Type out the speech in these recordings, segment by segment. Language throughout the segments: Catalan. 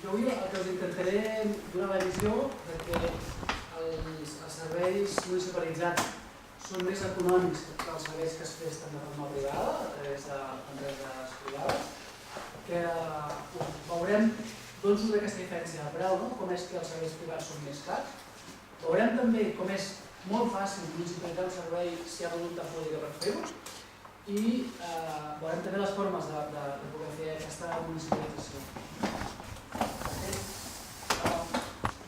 Jo avui el que us intentaré donar la visió de que els serveis municipalitzats són més econòmics que els serveis que es presten de forma privada, a través d'empreses privades, que veurem d'on surt aquesta diferència de preu, com és que els serveis privats són més cars. Veurem també com és molt fàcil municipalitzar un servei si hi ha voluntat pública per fer-ho, i veurem també les formes de poder fer aquesta municipalització.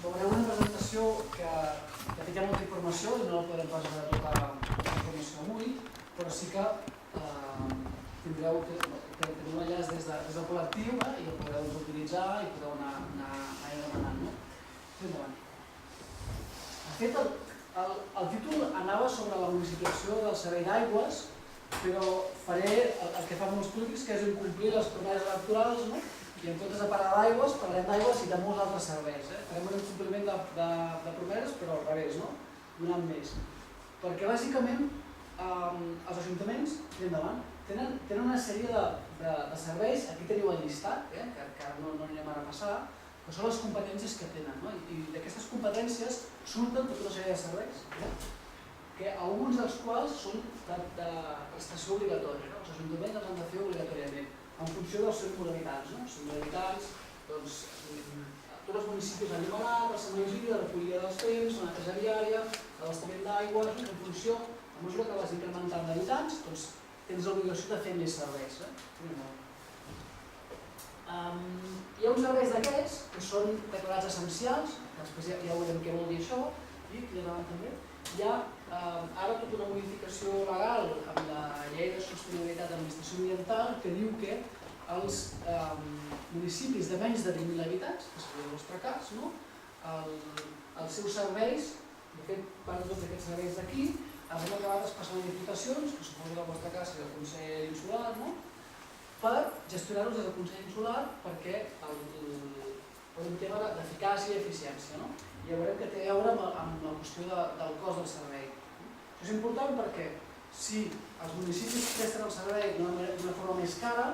Veureu una presentació que de fet hi ha molta informació i no la podem pas veure tota la informació avui, però sí que tindreu un enllaç des del col·lectiu i el podreu utilitzar i podreu anar demanant. De fet, el títol anava sobre la municipalització del servei d'aigües, però faré el que fan molts polítics, que és incomplir les promeses electorals, i en comptes de parlar d'aigües, parlarem d'aigües i de molts altres serveis. Farem un incompliment de promeses, però al revés, donant més. Perquè bàsicament els ajuntaments tenen una sèrie de serveis, aquí teniu el llistat, que no anirem ara a passar, que són les competències que tenen. I d'aquestes competències surten tota una sèrie de serveis, que alguns dels quals són de prestació obligatòria. Els ajuntaments els han de fer obligatòriament, en funció de les seves modalitats. Modalitats, doncs, tots els municipis han demanat, el servei de recollida dels temps, la neteja viària, l'abastament d'aigua, en funció, a mesura que vas incrementant d'habitants, doncs tens l'obligació de fer més serveis. Hi ha uns serveis d'aquests que són declarats essencials, que després ja veurem què vol dir això, i també hi ha ara tota una modificació legal amb la llei de sostenibilitat d'administració ambiental que diu que els municipis de menys de 20.000 habitants, que seria el vostre cas, els seus serveis, de fet, part de tots aquests serveis d'aquí, han acabat traspassant a diputacions, que suposo que el vostre cas és el Consell Insular, per gestionar-los des del Consell Insular perquè per un tema d'eficàcia i eficiència. I ja veurem que té a veure amb la qüestió del cost del servei. Això és important perquè si els municipis presten el servei d'una forma més cara,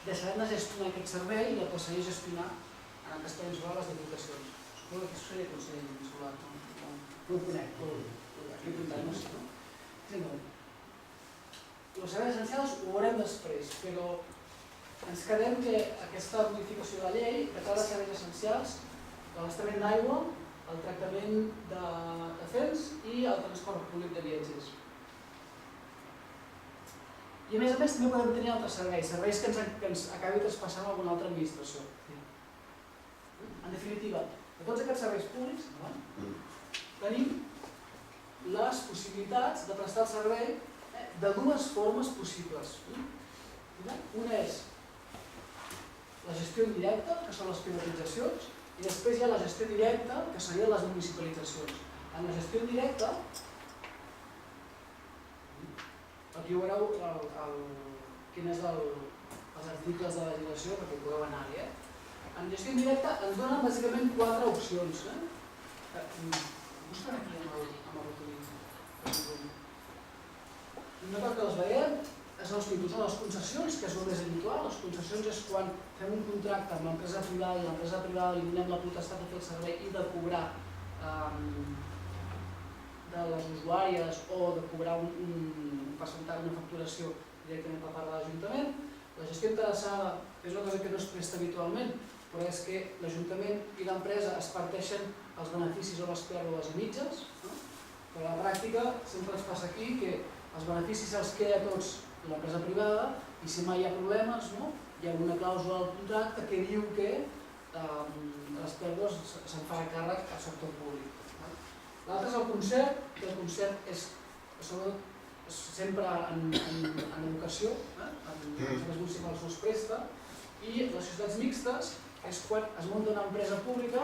deixarem de gestionar aquest servei i el passaria a gestionar en el Consell Insular les diputacions. Suposo que això seria el Consell Insular. No ho conec, aquí apuntant, no sé. Els serveis essencials ho veurem després, però ens quedem que aquesta modificació de la llei declara serveis essencials l'abastament d'aigua, el tractament de fens i el transport públic de viatgers. I a més també podem tenir altres serveis, serveis que ens acabi traspassant a alguna altra administració. En definitiva, de tots aquests serveis públics tenim les possibilitats de prestar el servei de dues formes possibles. Una és la gestió indirecta, que són les privatitzacions, i després hi ha la gestió directa, que serien les municipalitzacions. En la gestió indirecta, aquí veureu quins són els articles de legislació perquè podeu anar-hi. En gestió indirecta ens donen bàsicament 4 opcions. Busquen aquí amb el ratolí. No cal que les veiem, són els títols, són les concessions, que és el més habitual. Les concessions és quan fem un contracte amb l'empresa privada i l'empresa privada li donem la potestat de fer el servei i de cobrar de les usuàries o de cobrar un percentatge, una facturació directament per part de l'Ajuntament. La gestió interessada és una cosa que no es presta habitualment, però és que l'Ajuntament i l'empresa es parteixen els beneficis o les pèrdues a mitges, però a la pràctica sempre ens passa aquí que els beneficis els queda a tots l'empresa privada i si mai hi ha problemes hi ha una clàusula al contracte que diu que les pèrdues se'n farà càrrec al sector públic. L'altre és el concert, que el concert és sempre en educació, en els serveis municipals es presta, i les societats mixtes és quan es munta una empresa pública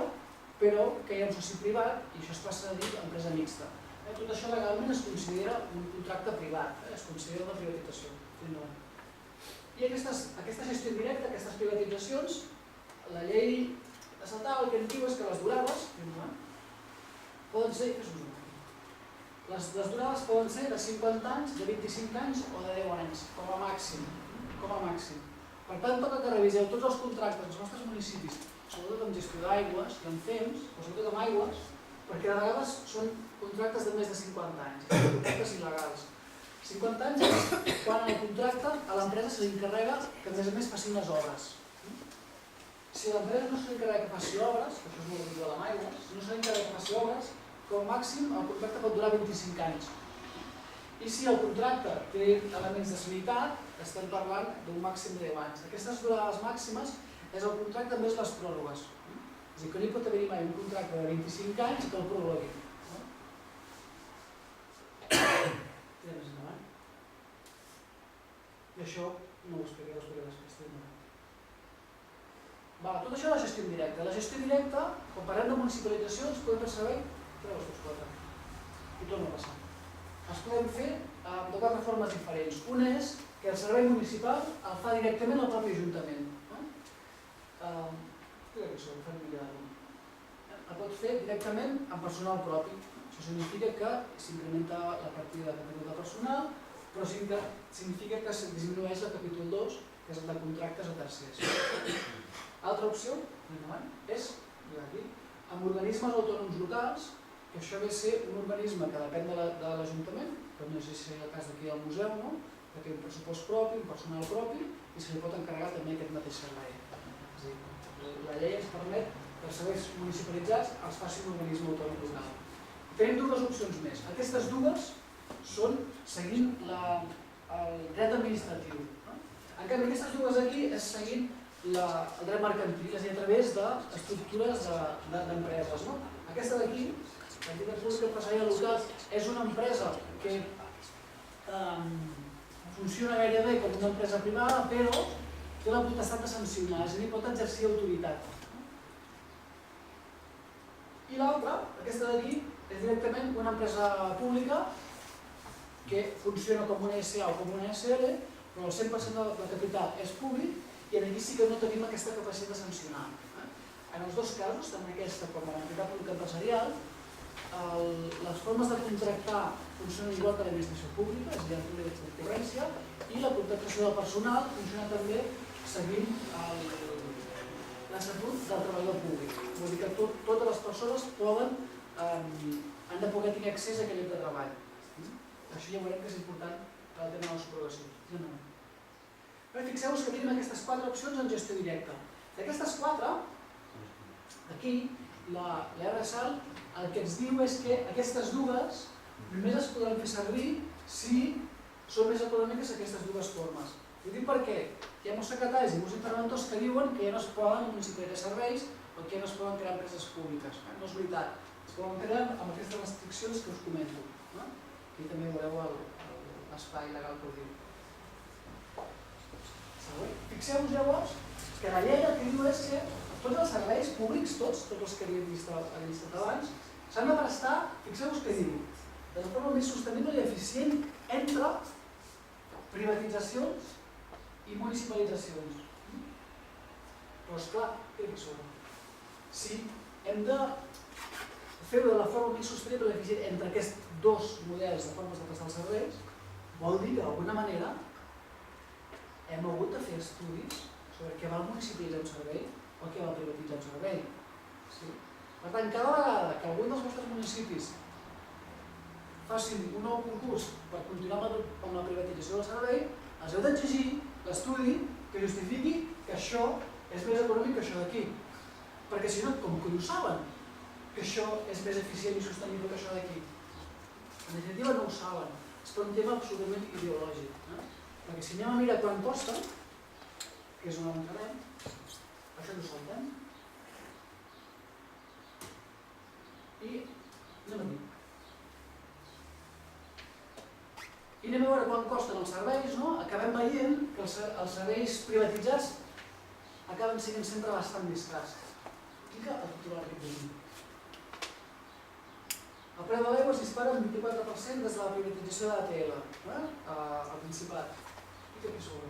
però que hi ha un soci privat i això es passa a dir empresa mixta. Tot això legalment es considera un contracte privat, es considera una privatització. I aquesta gestió directa, aquestes privatitzacions, la llei estatal el que ens diu és que les durades poden ser, les durades poden ser de 50 anys, de 25 anys o de 10 anys, com a màxim. Per tant, toca que reviseu tots els contractes dels vostres municipis sobretot amb gestió d'aigües i amb temps, però sobretot amb aigües, perquè de vegades són contractes de més de 50 anys, contractes il·legals. 50 anys és quan en el contracte a l'empresa se li encarrega que a més faci unes obres. Si l'empresa no se li encarrega que faci obres, que això és molt habitual amb aigües, si no se li encarrega que faci obres, com a màxim el contracte pot durar 25 anys. I si el contracte té elements de sanitat, estem parlant d'un màxim de 10 anys. Aquestes durades màximes és el contracte més les pròrrogues. És a dir, que no hi pot haver-hi mai un contracte de 25 anys que el prorrogui. Tira més endavant. I això no ho explicaré després. Tot això és la gestió indirecta. La gestió directa, quan parlem de municipalitzacions, podem fer servei 3 o 4. I torna a passar. Es podem fer de 4 formes diferents. Una és que el servei municipal el fa directament el propi ajuntament. El pot fer directament amb personal propi. Això significa que s'incrementa la partida de capítol de personal, però significa que es disminueix el capítol 2, que és el de contractes a tercers. Altra opció és amb organismes autònoms locals, que això ve a ser un organisme que depèn de l'Ajuntament, però no sé si és el cas d'aquí al museu, que té un pressupost propi, un personal propi, i se li pot encarregar també aquest mateix servei. És a dir, la llei ens permet que els serveis municipalitzats els faci un organisme autònom local. Tenim 2 opcions més. Aquestes 2 són seguint el dret administratiu. En canvi, aquestes 2 aquí és seguint el dret mercantil, és a dir, a través d'estructures d'empreses. Aquesta d'aquí, l'entitat pública empresarial local, és una empresa que funciona gairebé com una empresa privada, però té la potestat de sancionar, és a dir, pot exercir autoritat. I l'altra, aquesta d'aquí, és directament una empresa pública que funciona com una SA o com una SL, però el 100% del capital és públic i aquí sí que no tenim aquesta capacitat de sancionar. En els 2 casos, tant aquesta com l'entitat pública empresarial, les formes de contractar funcionen igual que l'administració pública, és a dir, el nivell de concurrència, i la contractació del personal funciona també seguint l'estatut del treballador públic. Vull dir que totes les persones han de poder tenir accés a aquell lloc de treball. Això ja veurem que és important per al tema de la subrogació. Fixeu-vos que tenim aquestes 4 opcions en gestió directa. D'aquestes 4, aquí, la RSAL el que ens diu és que aquestes 2 només es podran fer servir si són més econòmiques aquestes 2 formes. Ho dic perquè hi ha molts secretaris i molts interventors que diuen que ja no es poden municipalitzar serveis o que ja no es poden crear empreses públiques. No és veritat. Es poden crear amb aquestes restriccions que us comento. Aquí també veureu l'espai legal que ho diu. Fixeu-vos llavors que la llei el que diu és que tots els serveis públics, tots els que havíem vist abans, s'han de prestar, fixeu-vos què diu, de forma més sostenible i eficient entre privatitzacions i municipalitzacions. Però esclar, què dic sobre? Si hem de fer-ho de la forma més sostenible i eficient entre aquests 2 models de formes de prestar els serveis, vol dir que d'alguna manera hem hagut de fer estudis sobre què val municipalitzar un servei o què val privatitzar un servei. Per tant, cada vegada que algun dels vostres municipis facin un nou concurs per continuar amb la privatització del servei, els heu d'exigir l'estudi que justifiqui que això és més econòmic que això d'aquí. Perquè si no, com que ho saben, que això és més eficient i sostenible que això d'aquí? En definitiva no ho saben. És per un tema absolutament ideològic. Perquè si anem a mirar quant costa, que és on entrarem, això no ho saltem. I anem aquí. I anem a veure quant costen els serveis, acabem veient que els serveis privatitzats acaben sent sempre bastant més cars. Clica al titular que tenim. El preu de l'aigua es dispara un 24% des de la privatització de l'ATL, al Principat. Clica aquí sobre.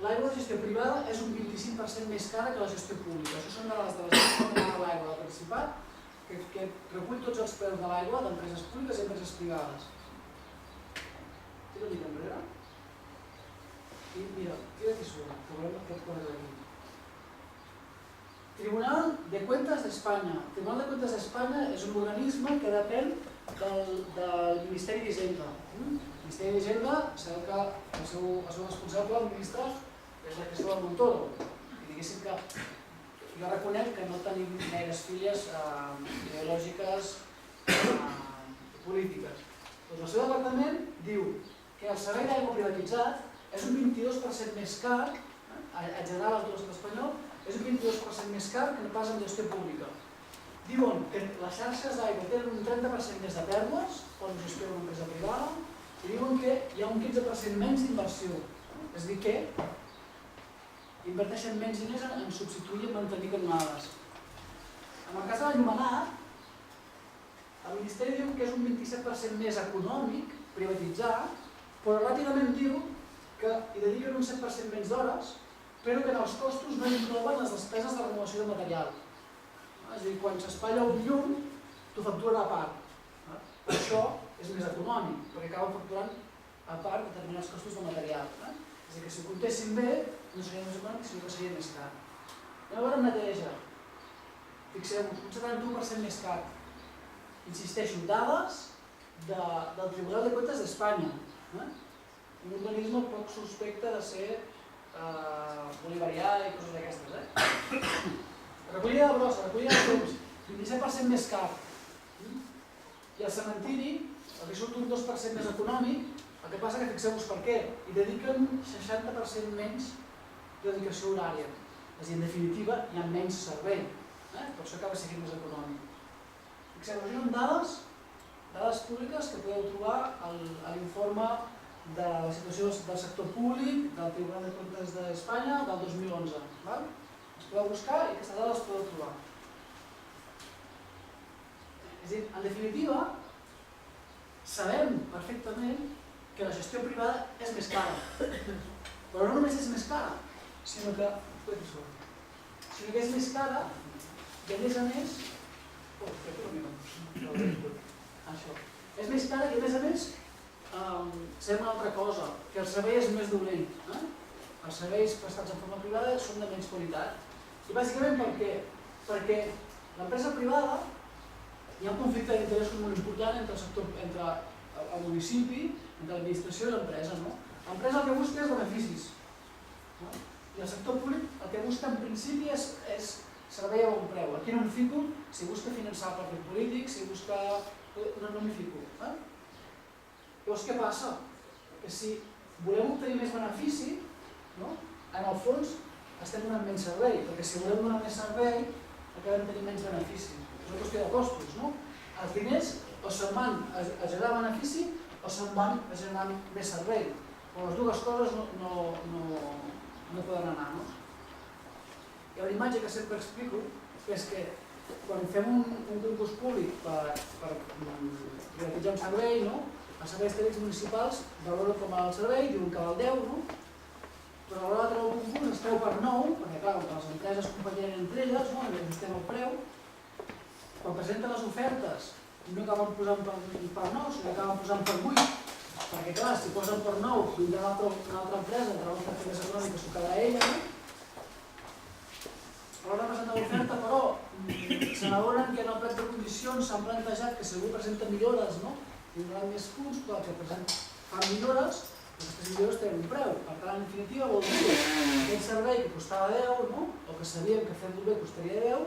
L'aigua de gestió privada és un 25% més cara que la gestió pública. Això són dades de la gestió de l'aigua del Principat, que recull tots els preus de l'aigua d'empreses públiques i empreses privades. Tira una mica enrere. I mira, tira aquí sobre, que veurem aquest quadre d'aquí. Tribunal de Cuentas d'Espanya. El Tribunal de Cuentas d'Espanya és un organisme que depèn del Ministeri d'Hisenda. El Ministeri d'Hisenda, sabeu que el seu responsable, el ministre, és la Cristóbal Montoro. I diguéssim que jo reconec que no tenim gaires filles ideològiques i polítiques. Doncs el seu departament diu que el servei d'aigua privatitzat és un 22% més car, en general a tot l'estat espanyol, és un 22% més car que no pas en gestió pública. Diuen que les xarxes d'aigua tenen un 30% més de pèrdues quan gestió una empresa privada i diuen que hi ha un 15% menys d'inversió. És a dir, que inverteixen menys diners en substituir i mantenir canonades. En el cas de l'enllumenat, el Ministeri diu que és un 27% més econòmic privatitzar, però ràpidament diu que hi dediquen un 7% menys d'hores, però que en els costos no inclouen les despeses de renovació de material. És a dir, quan s'espatlla un llum, t'ho facturen a part. Per això és més econòmic, perquè acaben facturant a part determinats costos de material. És a dir, que si ho comptéssim bé, no seria més econòmic, sinó que seria més car. Anem a veure neteja. Fixeu, un 71% més car. Insisteixo, dades del Tribunal de Cuentas d'Espanya. Un organisme poc suspecte de ser bolivarià i coses d'aquestes. Recollida de brossa, recollida de temps, 27% més car. I el cementiri, el que surt un 2% més econòmic, el que passa que fixeu-vos per què, hi dediquen 60% menys de dedicació horària. És a dir, en definitiva, hi ha menys servei. Per això acaba sent més econòmic. Fixeu-vos, això són dades públiques que podeu trobar a l'informe de la situació del sector públic del Tribunal de Cuentas d'Espanya del 2011. Es podeu buscar i aquestes dades les podeu trobar. És a dir, en definitiva, sabem perfectament que la gestió privada és més cara. Però no només és més cara, sinó que és més cara i a més a més... És més cara i a més sabem una altra cosa, que el servei és més dolent. Els serveis prestats en forma privada són de menys qualitat. I bàsicament per què? Perquè l'empresa privada hi ha un conflicte d'interessos molt important entre el municipi, entre l'administració i l'empresa. L'empresa el que busca és beneficis. I el sector públic el que busca en principi és servei a bon preu. Aquí no em fico si busca finançar el partit polític, si busca... no m'hi fico. Llavors què passa? Que si volem obtenir més benefici, en el fons estem donant menys servei, perquè si volem donar més servei acabem tenint menys benefici. És una qüestió de costos. Els diners o se'n van a generar benefici o se'n van a generar més servei. Però les dues coses no poden anar. Hi ha una imatge que sempre explico, que és que quan fem un concurs públic per privatitzar un servei, els serveis tècnics municipals valoren com el servei, diuen que val 10, però a l'hora de treure el concurs es treu per 9, perquè clar, quan les empreses competeixen entre elles, ajustem el preu, quan presenten les ofertes no acaben posant per 9, sinó acaben posant per 8, perquè clar, si posen per 9, vindrà una altra empresa, entre l'oferta més econòmica, s'ho quedarà ella, a l'hora de presentar l'oferta, però, se n'adonen que en el plat de condicions s'han plantejat que si algú presenta millores, tindran més punts, però el que fan millores, aquestes millores tenen un preu. Per tant, en definitiva, vol dir que aquell servei que costava 10, o que sabíem que fent-lo bé costaria 10,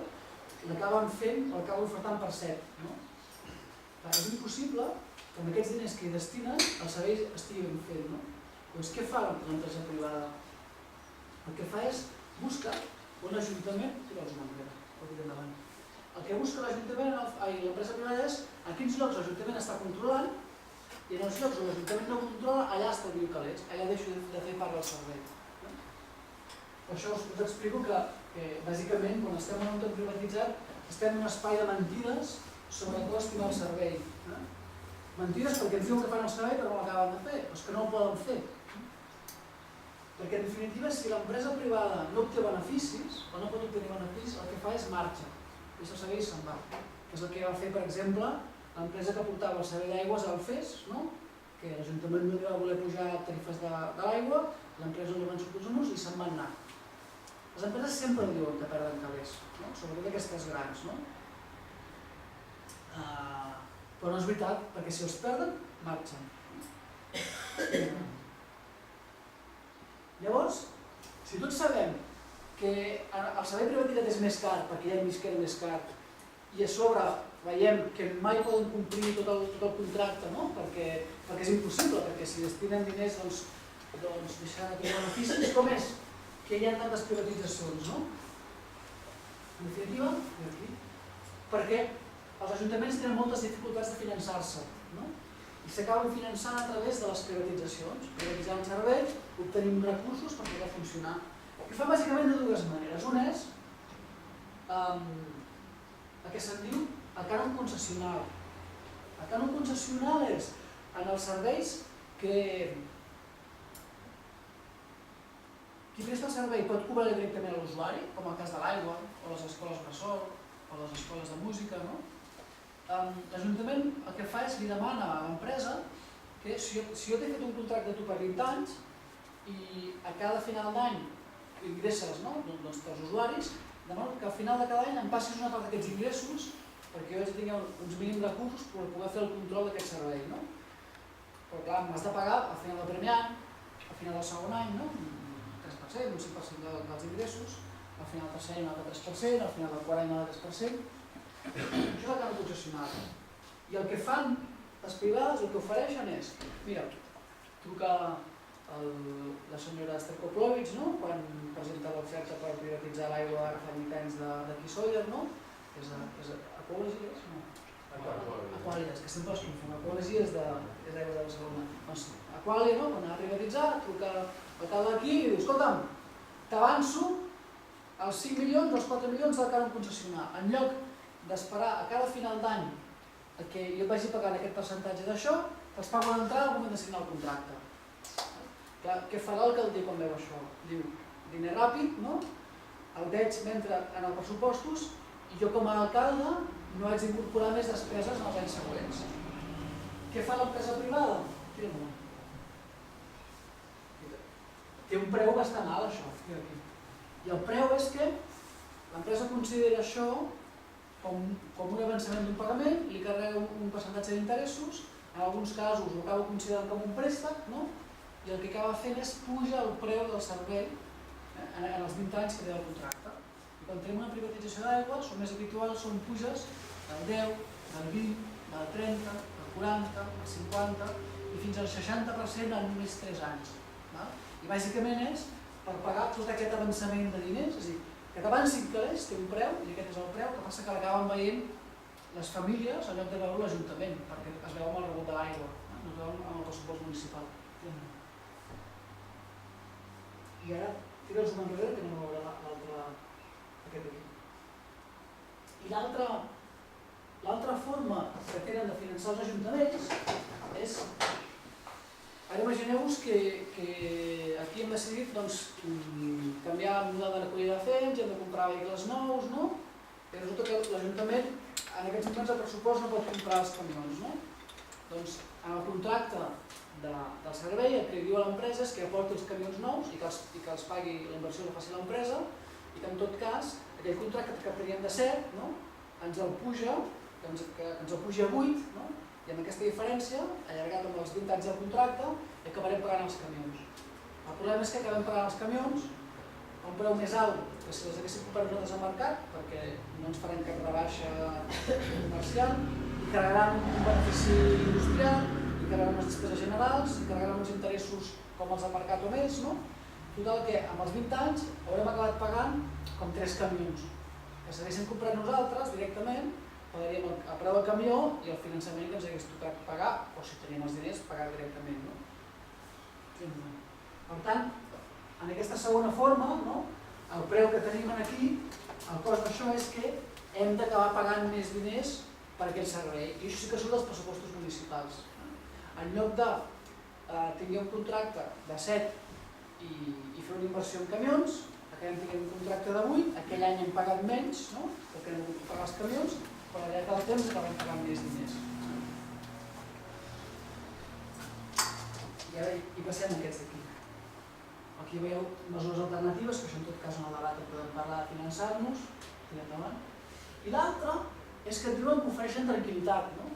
l'acaben fent o l'acaben ofertant per 7. És impossible que amb aquests diners que hi destinen els serveis estiguin fent. Doncs què fa l'empresa privada? El que fa és buscar on l'Ajuntament... El que busca l'empresa privada és a quins llocs l'Ajuntament està controlant i en els llocs on l'Ajuntament no controla, allà establio calés, allà deixo de fer part del servei. Per això us explico que, bàsicament, quan estem en un entorn privatitzat, estem en un espai de mentides sobre com estimar el servei. Mentides perquè ens diuen que fan el servei però no l'acaben de fer, però és que no el poden fer. Perquè, en definitiva, si l'empresa privada no obté beneficis, o no pot obtenir beneficis, el que fa és marxa. I el servei se'n va. És el que va fer, per exemple, l'empresa que portava el servei d'aigües al FES, que l'Ajuntament no va voler pujar tarifes de l'aigua, l'empresa no li van sortir els números i se'n van anar. Les empreses sempre diuen que perden calés, sobretot aquestes grans, però no és veritat, perquè si els perden, marxen. Llavors, si tots sabem que el servei privatitzat és més car perquè ja hem vist que era més car i a sobre veiem que mai poden complir tot el contracte, perquè és impossible, perquè si destinen diners doncs deixaran aquí beneficis, com és que hi ha tantes privatitzacions, En definitiva, perquè els ajuntaments tenen moltes dificultats de finançar-se, i s'acaben finançant a través de les privatitzacions, privatitzant el servei, obtenim recursos per poder funcionar. I ho fan bàsicament de dues maneres. Una és el que se'n diu el cànon concessional. El cànon concessional és en els serveis que qui presta el servei pot cobrar directament a l'usuari, com el cas de l'aigua, o les escoles bressol, o les escoles de música. L'Ajuntament el que fa és li demana a l'empresa que si jo t'he fet un contracte a tu per 20 anys i a cada final d'any ingresses dels usuaris, demano que al final de cada any em passis una part d'aquests ingressos perquè jo haig de tenir uns mínims recursos per poder fer el control d'aquest servei. Però clar, m'has de pagar al final del primer any, al final del segon any, un 3%, un 5% dels ingressos, al final del tercer any un altre 3%, al final del quart any un altre 3%. Això és el cànon concessional. I el que fan les privades, el que ofereixen és, mira, truca la senyora Esther Koplovich, quan presenta l'oferta per privatitzar l'aigua agafant mitjans de Kisoyer, que és Aquàlies, Aquàlies, que sempre es confon, Aquàlies és d'aigua de Barcelona. Doncs Aquàlia, quan ha de privatitzar, truca al tal d'aquí i diu, escolta'm, t'avanço els 5 milions o els 4 milions del cànon concessional. En lloc d'esperar a cada final d'any que jo et vagi pagant aquest percentatge d'això, te'ls pago a l'entrada al moment de signar el contracte. Què farà l'alcalde quan veu això? Diu, diner ràpid, el veig mentre en els pressupostos i jo com a alcalde no haig d'incorporar més despeses en els anys següents. Què fa l'empresa privada? Té un preu bastant alt, això. I el preu és que l'empresa considera això com un avançament d'un pagament, li carrega un percentatge d'interessos, en alguns casos ho acaba considerant com un préstec, i el que acaba fent és pujar el preu del servei en els 20 anys que té el contracte. I quan tenim una privatització d'aigua, són més habituals, són puges del 10, del 20, del 30, del 40, del 50 i fins al 60% en només 3 anys. I bàsicament és per pagar tot aquest avançament de diners, és a dir, que t'avancin calés té un preu i aquest és el preu, que passa que l'acaben veient les famílies en lloc de veure l'Ajuntament, perquè es veu amb el rebut de l'aigua, no es veu amb el pressupost municipal. I ara tira el zoom enrere que anem a veure aquest aquí. I l'altra forma que tenen de finançar els ajuntaments és... Ara imagineu-vos que aquí hem decidit canviar el model de recollida de fems, hem de comprar vehicles nous, i resulta que l'Ajuntament en aquests moments el pressupost no pot comprar els camions. Doncs en el contracte del servei el que diu a l'empresa és que aporti els camions nous i que els pagui la inversió que faci l'empresa i que en tot cas aquell contracte que teníem de 7 ens el puja, que ens el puja a 8, i amb aquesta diferència, allargat amb els 20 anys del contracte, acabarem pagant els camions. El problema és que acabem pagant els camions a un preu més alt que si els haguéssim comprat nosaltres al mercat, perquè no ens faran cap rebaixa comercial, i carregaran un benefici industrial, i carregaran unes despeses generals, i carregaran uns interessos com els del mercat o més. Total que amb els 20 anys haurem acabat pagant com 3 camions, que si haguéssim comprat nosaltres directament, pagaríem el preu del camió i el finançament que ens hagués tocat pagar, o si teníem els diners, pagar directament. Per tant, en aquesta segona forma, el preu que tenim aquí, el cost d'això és que hem d'acabar pagant més diners per aquell servei. I això sí que surt dels pressupostos municipals. En lloc de tenir un contracte de 7 i fer una inversió en camions, acabem tenint un contracte de 8, aquell any hem pagat menys, perquè hem hagut de pagar els camions, però al llarg del temps acabem pagant més diners. I ara hi passem aquests d'aquí. El aquí veieu mesures alternatives, que això en tot cas en el debat en podem parlar de finançar-nos, i l'altre és que et diuen que ofereixen tranquil·litat, no?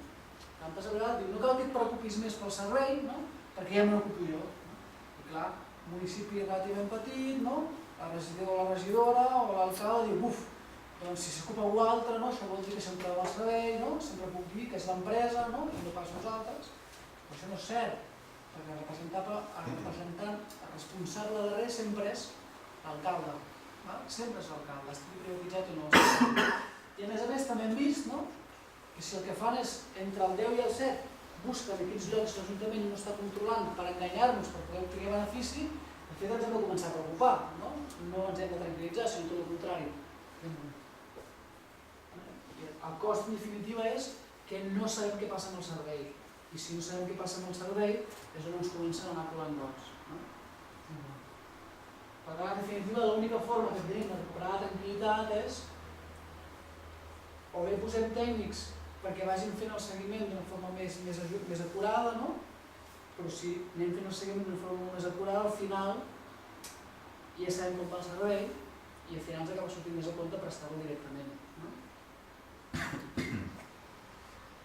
L'empresa privada diu, no cal que et preocupis més pel servei, no? Perquè ja me n'ocupo jo. I clar, municipi relativament petit, no? El regidor o la regidora o l'alcalde diu, buf, doncs si s'ocupa algú altre, no? Això vol dir que sempre va al servei, no? Sempre puc dir que és l'empresa, no? I no pas nosaltres. Però això no és cert, perquè el representant, el responsable darrer sempre és l'alcalde. Sempre és l'alcalde, estigui privatitzat o no. I a més també hem vist, no? Que si el que fan és entre el 10 i el 7 busquen en quins llocs l'Ajuntament no està controlant per enganyar-nos, per poder obtenir benefici, de fet ens hem de començar a preocupar, no? No ens hem de tranquil·litzar, sinó tot el contrari. El cost en definitiva és que no sabem què passa amb el servei, i si no sabem què passa amb el servei és on ens comencen a anar colant gots. Per tant, en definitiva, l'única forma que tenim de recuperar la tranquil·litat és o bé posem tècnics perquè vagin fent el seguiment d'una forma més acurada, no? Però si anem fent el seguiment d'una forma més acurada, al final ja sabem com va el servei i al final ens acaba sortint més a compte prestar-lo directament.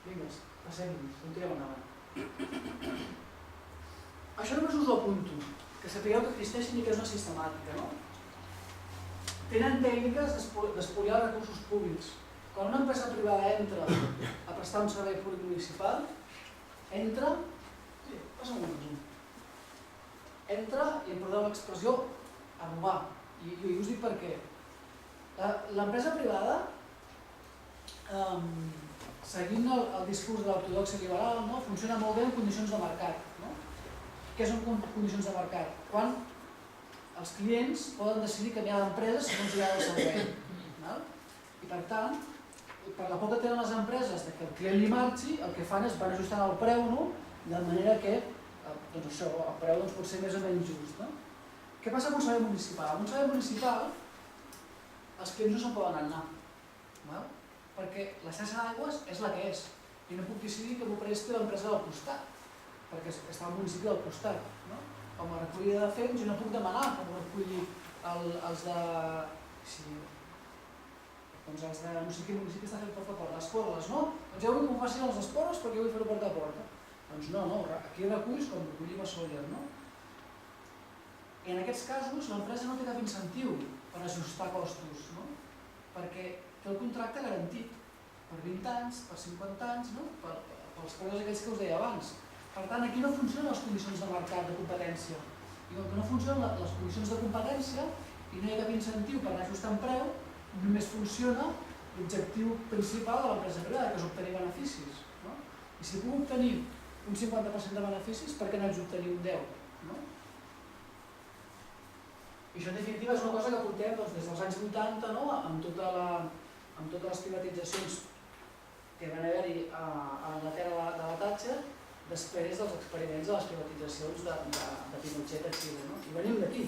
Vinga, passem-hi, continuem endavant. Això només us ho apunto, que sapigueu que existeixen i que és una sistemàtica, no? Tenen tècniques d'espoliar recursos públics. Quan una empresa privada entra a prestar un servei públic municipal, entra, i em perdoneu l'expressió, a robar. I us dic per què. L'empresa privada, seguint el discurs de l'ortodoxia liberal, funciona molt bé en condicions de mercat. Què són condicions de mercat? Quan els clients poden decidir canviar d'empresa si no els agrada el servei. I per tant, per la por que tenen les empreses que el client li marxi, el que fan és van ajustant el preu, de manera que el preu pot ser més o menys just. Què passa amb un servei municipal? Amb un servei municipal els clients no se'n poden anar, perquè la xarxa d'aigües és la que és i no puc decidir que m'ho presti l'empresa del costat, perquè està al municipi del costat. Com a recollida de fems jo no puc demanar que m'ho reculli els de... Doncs els de no sé quin municipi està fent porta a porta, les Porles, no? Doncs ja vull que m'ho facin els d'Esporles perquè vull fer-ho porta a porta. Doncs no, aquí reculls com recollim a Sóller, no? I en aquests casos l'empresa no té cap incentiu per ajustar costos, no? Perquè té el contracte garantit per 20 anys, per 50 anys, no? Pels preus aquells que us deia abans. Per tant, aquí no funcionen les condicions de mercat, de competència. I com que no funcionen les condicions de competència i no hi ha cap incentiu per anar ajustant preu, només funciona l'objectiu principal de l'empresa privada, que és obtenir beneficis. I si puc obtenir un 50% de beneficis, per què no haig d'obtenir un 10%? I això en definitiva és una cosa que portem des dels anys 80, amb totes les privatitzacions que van haver-hi a Anglaterra de la Thatcher, després dels experiments de les privatitzacions de Pinochet a Xile. I venim d'aquí.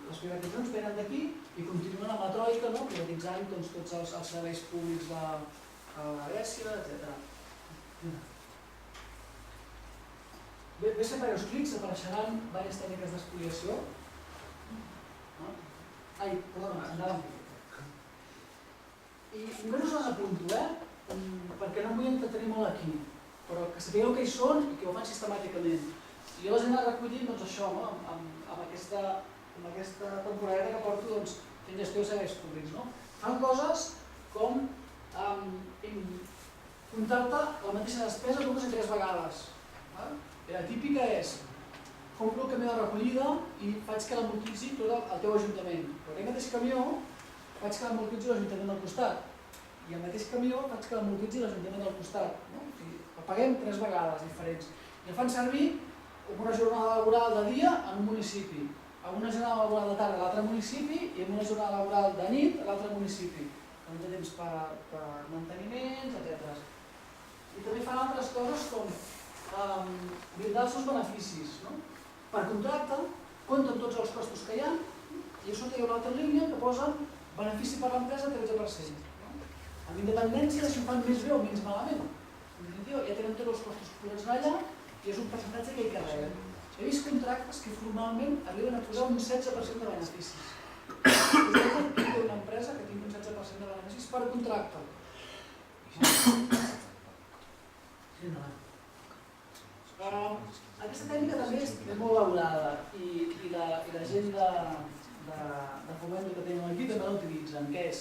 Les privatitzacions venen d'aquí i continuen amb la troika, privatitzant tots els serveis públics de Grècia, etc. Bé, fent diversos clics apareixeran diverses tècniques d'espoliació. Ai, perdona, endavant. I només us les apunto, perquè no em vull entretenir molt aquí, però que sapigueu què hi són i que ho fan sistemàticament. I jo les he anat recollint, doncs això, amb aquesta temporada que porto fent gestió de serveis públics. Fan coses com comptar-te la mateixa despesa 2 o 3 vegades. La típica és, compro el camió de recollida i faig que l'amortitzi tot el teu ajuntament. Però aquest mateix camió faig que l'amortitzi l'Ajuntament del costat. I el mateix camió faig que l'amortitzi l'Ajuntament del costat. El paguem 3 vegades diferents. I el fan servir com una jornada laboral de dia en un municipi, amb una jornada laboral de tarda a l'altre municipi i amb una jornada laboral de nit a l'altre municipi. No té temps per manteniments, etc. I també fan altres coses com blindar els seus beneficis. Per contracte, compten tots els costos que hi ha i a sota hi ha una altra línia que posa benefici per l'empresa 13%. Amb independència de si ho fan més bé o menys malament. En definitiva, ja tenen tots els costos cobrats allà i és un percentatge que hi carreguen. he vist contractes que formalment arriben a posar un 16% de beneficis. És a dir, que té una empresa que tingui un 16% de beneficis per contracte. Aquesta tècnica també és molt valorada i la gent de Fomento que tenen aquí també l'utilitzen, que és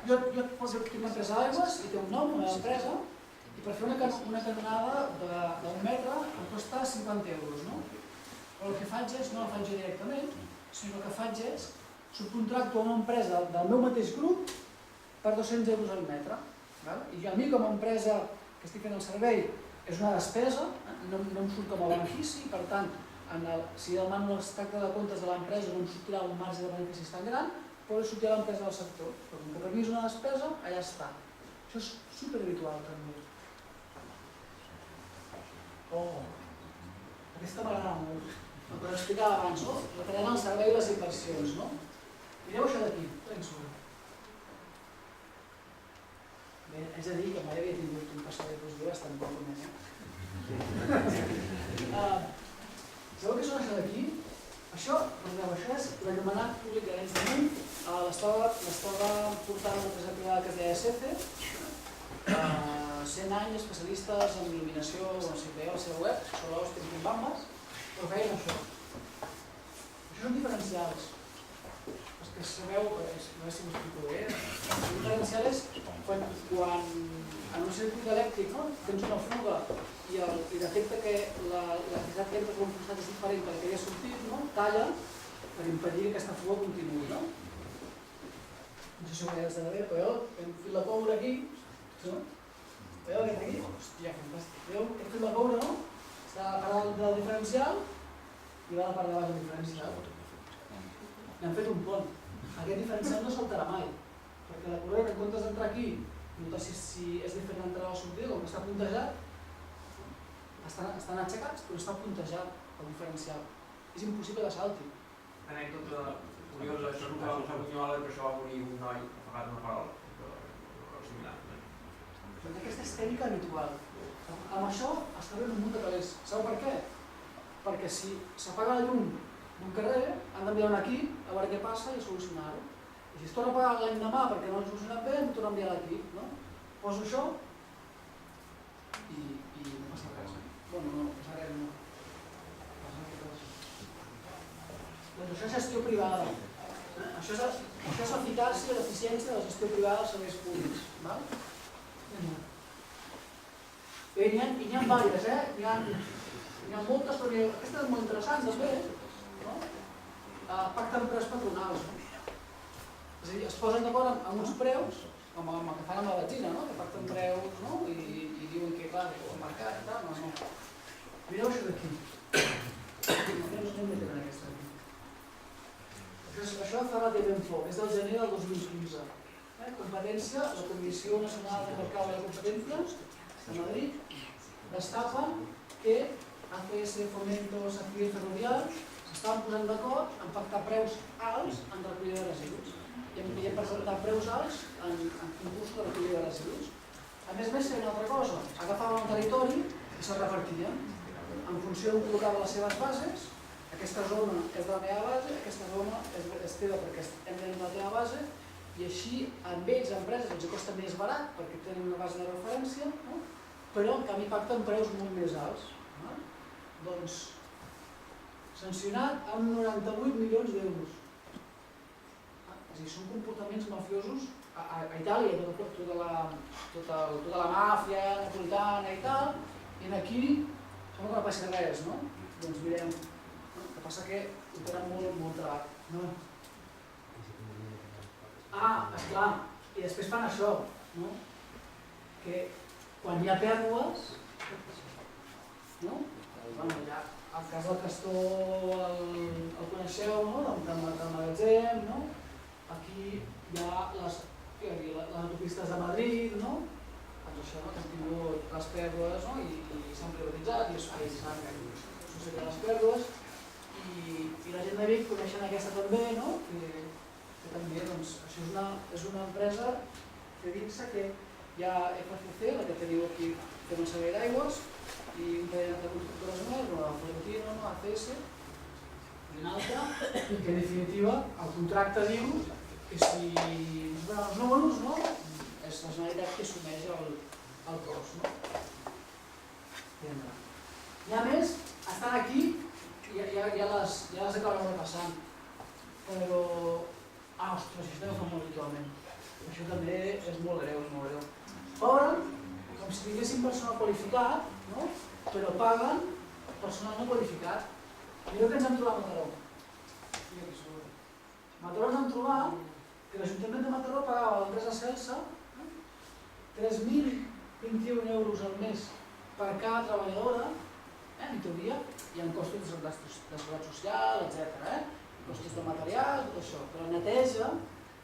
jo tinc una empresa d'aigües i té un nom, una empresa, i per fer una canonada d'un metre em costa 50 euros, no? Però el que faig és, no la faig jo directament, sinó que el que faig és subcontracto a una empresa del meu mateix grup per 200 euros al metre. I a mi com a empresa que estic fent el servei és una despesa, no em surt com a benefici, per tant, si demano l'extracte de comptes de l'empresa no em sortirà un marge de beneficis tan gran, però sortirà a l'empresa del sector. Però com que per mi és una despesa, allà està. Això és superhabitual també. Aquesta m'agrada molt. El que explicava abans, retallant el servei i les inversions. Mireu això d'aquí, haig de dir que mai havia tingut un passador positiu bastant poc més. Sabeu què són això d'aquí? Això és l'anomenat públic de llançament. L'estava portant una empresa privada que es deia SECE, 100 anys especialistes en il·luminació, si veieu la seva web, sobre l'hòstia i bambes, però feien això. Això són diferencials. Els que sabeu, no sé si m'explico bé, el diferencial és quan en un circuit elèctric tens una fuga i detecta que l'activitat que entra per un costat és diferent del que havia sortit, talla per impedir que aquesta fuga continuï. No sé si ho veieu de bé, però hem fet la coure aquí, veieu aquest aquí? Hòstia, fantàstic. Veieu que hem fet la coure, no? Està a part del diferencial i va a la part de baix del diferencial. N'hem fet un pont. Aquest diferencial no saltarà mai, perquè la corrent, en comptes d'entrar aquí, nota si és diferent l'entrada o la sortida, com que està puntejat, estan aixecats, però està puntejat el diferencial. És impossible que salti. Anècdota curiosa, això és el que va passar a Bunyola, que això va morir un noi ofegat una farola, o similar. Aquesta és tècnica habitual. Amb això està ben un munt de calés. Sabeu per què? Perquè si s'apaga la llum d'un carrer, han d'enviar aquí a veure què passa i solucionar-ho. I si es torna a pagar l'endemà perquè no l'han solucionat bé, em torna a enviar aquí. Poso això i no passa res. Bueno, no passa res, no. Doncs això és gestió privada. Això és l'eficàcia i l'eficiència de la gestió privada dels serveis públics. Bé, n'hi ha diverses, n'hi ha moltes, però aquesta és molt interessant també. Pacten preus patronals. És a dir, es posen d'acord amb uns preus, com el que fan amb la benzina, que pacten preus i diuen que, clar, que el mercat i tal, no. Mireu això d'aquí. No m'he tenen aquesta d'aquí. Això fa relativament poc, és del gener del 2015. Competència, la Comissió Nacional de Mercat de la Competència de Madrid destapa que ACS, Fomento, Sacier i Ferrovial s'estaven posant d'acord en pactar preus alts en recollida de residus i en presentar preus alts en concurs de recollida de residus. A més, feien una altra cosa, agafaven el territori i se'l repartien. En funció d'on col·locaven les seves bases, aquesta zona és de la meva base, aquesta zona és teva perquè hem de la teva base, i així amb ells, empreses, els costa més barat perquè tenen una base de referència, però en canvi pacten preus molt més alts. Doncs, sancionat amb 98 milions d'euros. És a dir, són comportaments mafiosos a Itàlia, tota la màfia napolitana i tal, i aquí sembla que no passa res, no? Doncs mirem, el que passa que ho tenen molt treballat. Esclar, i després fan això, que quan hi ha pèrdues, el cas del Castor el coneixeu, del magatzem, aquí hi ha les autopistes de Madrid, doncs això, que han tingut les pèrdues i s'han privatitzat i s'han associat les pèrdues, i la gent de Vic coneixen aquesta també, que també, doncs, això és una empresa que dins que hi ha FCC, la que teniu aquí, que no servei d'aigües, i un parell de constructores més, la Florentino, ACS, i una altra, que en definitiva el contracte diu que si ens donen els números, no? És la Generalitat que assumeix el cost. No? I a més, estan aquí, ja les acabem repassant, però... ostres, això també ho fa molt habitualment. Això també és molt greu, és molt greu. Cobren com si tinguessin personal qualificat, no? Però paguen personal no qualificat. Mireu que ens hem trobat a Mataró. A Mataró ens hem trobat que l'Ajuntament de Mataró pagava a l'empresa Celsa 3.021 euros al mes per cada treballadora, en teoria, hi ha costos de seguretat social, etc. Costos de material, tot això. Però la neteja,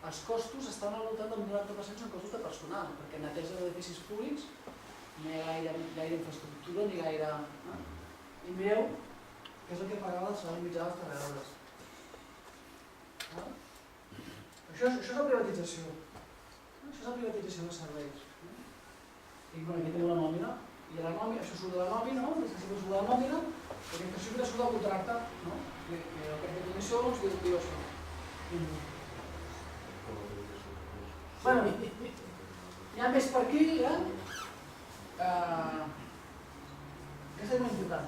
els costos estan al voltant del 90% en costos de personal, perquè neteja d'edificis públics no hi ha gaire infraestructura ni gaire... I mireu què és el que pagava el salari mitjà dels treballadores. Això és la privatització. Això és la privatització de serveis. I aquí tenim la nòmina, i la nòmina, això surt de la nòmina, després surt de la nòmina, perquè en principi surt del contracte, que el cap de condició ens diu això. Bueno, hi ha més per aquí, Aquesta és molt important.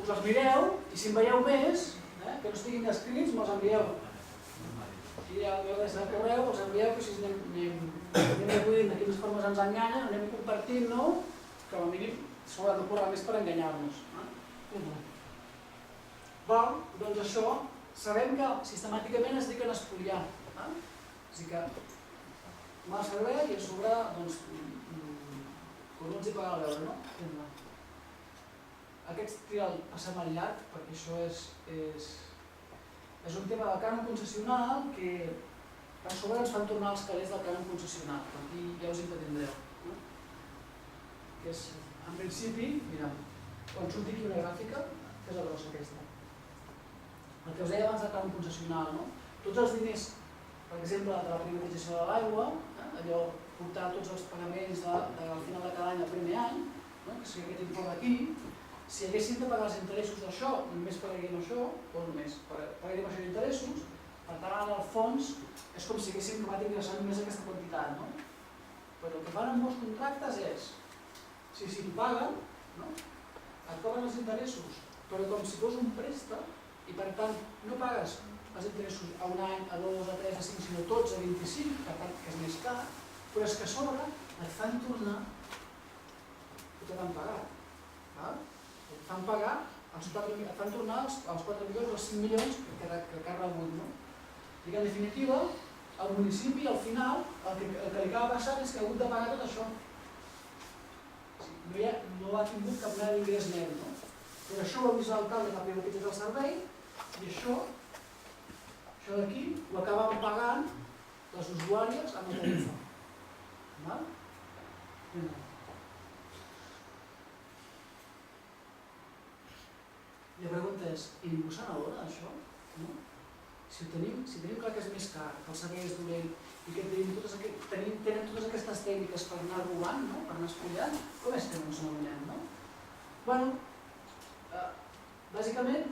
Us els mireu i si en veieu més, que no estiguin escrits, me'ls envieu. I ja el meu des de correu, els envieu, que si anem reduint de quines formes ens enganyen, anem compartint, no? Que com a mínim s'haurà de currar més per enganyar-nos. Doncs això, sabem que sistemàticament es dediquen a espoliar. Així que mal servei i a sobre, doncs, coloms i pagar a veure, no? Aquests passem al llarg, perquè això és un tema del cànon concessional que a sobre ens fan tornar els calés del cànon concessional, per aquí ja us entendreu. Que és, en principi, mira, quan surti aquí una gràfica, que és la grossa aquesta. El que us deia abans del cànon concessional, no? Tots els diners, per exemple, de la privatització de l'aigua, allò, portar tots els pagaments al final de cada any, el primer any, que sigui aquest informe aquí, si haguéssim de pagar els interessos d'això, només pagaríem això, o només pagaríem això d'interessos, per tant, en el fons, és com si haguéssim acabat ingressant només aquesta quantitat, no? Però el que fan en molts contractes és, si t'ho paguen, et cobren els interessos, però com si fos un préstec, i per tant, no pagues els interessos a un any, a 2, a 3, a 5, sinó tots a 25, per tant, que és més car, però és que a sobre et fan tornar el que t'han pagat. Et fan pagar, et fan tornar els 4 milions o els 5 milions que ha rebut. I que en definitiva, el municipi al final, el que li acaba passant és que ha hagut de pagar tot això. No ha tingut cap mena d'ingrés net. Però això ho ha vist l'alcalde que ha privatitzat el servei i això d'aquí ho acaben pagant les usuàries amb la tarifa. I la pregunta és, i ningú se n'adona d'això? Si tenim clar que és més car, que el servei és dolent i que tenen totes aquestes tècniques per anar robant, per anar espoliant, com és que no ens n'adonem? Bueno, bàsicament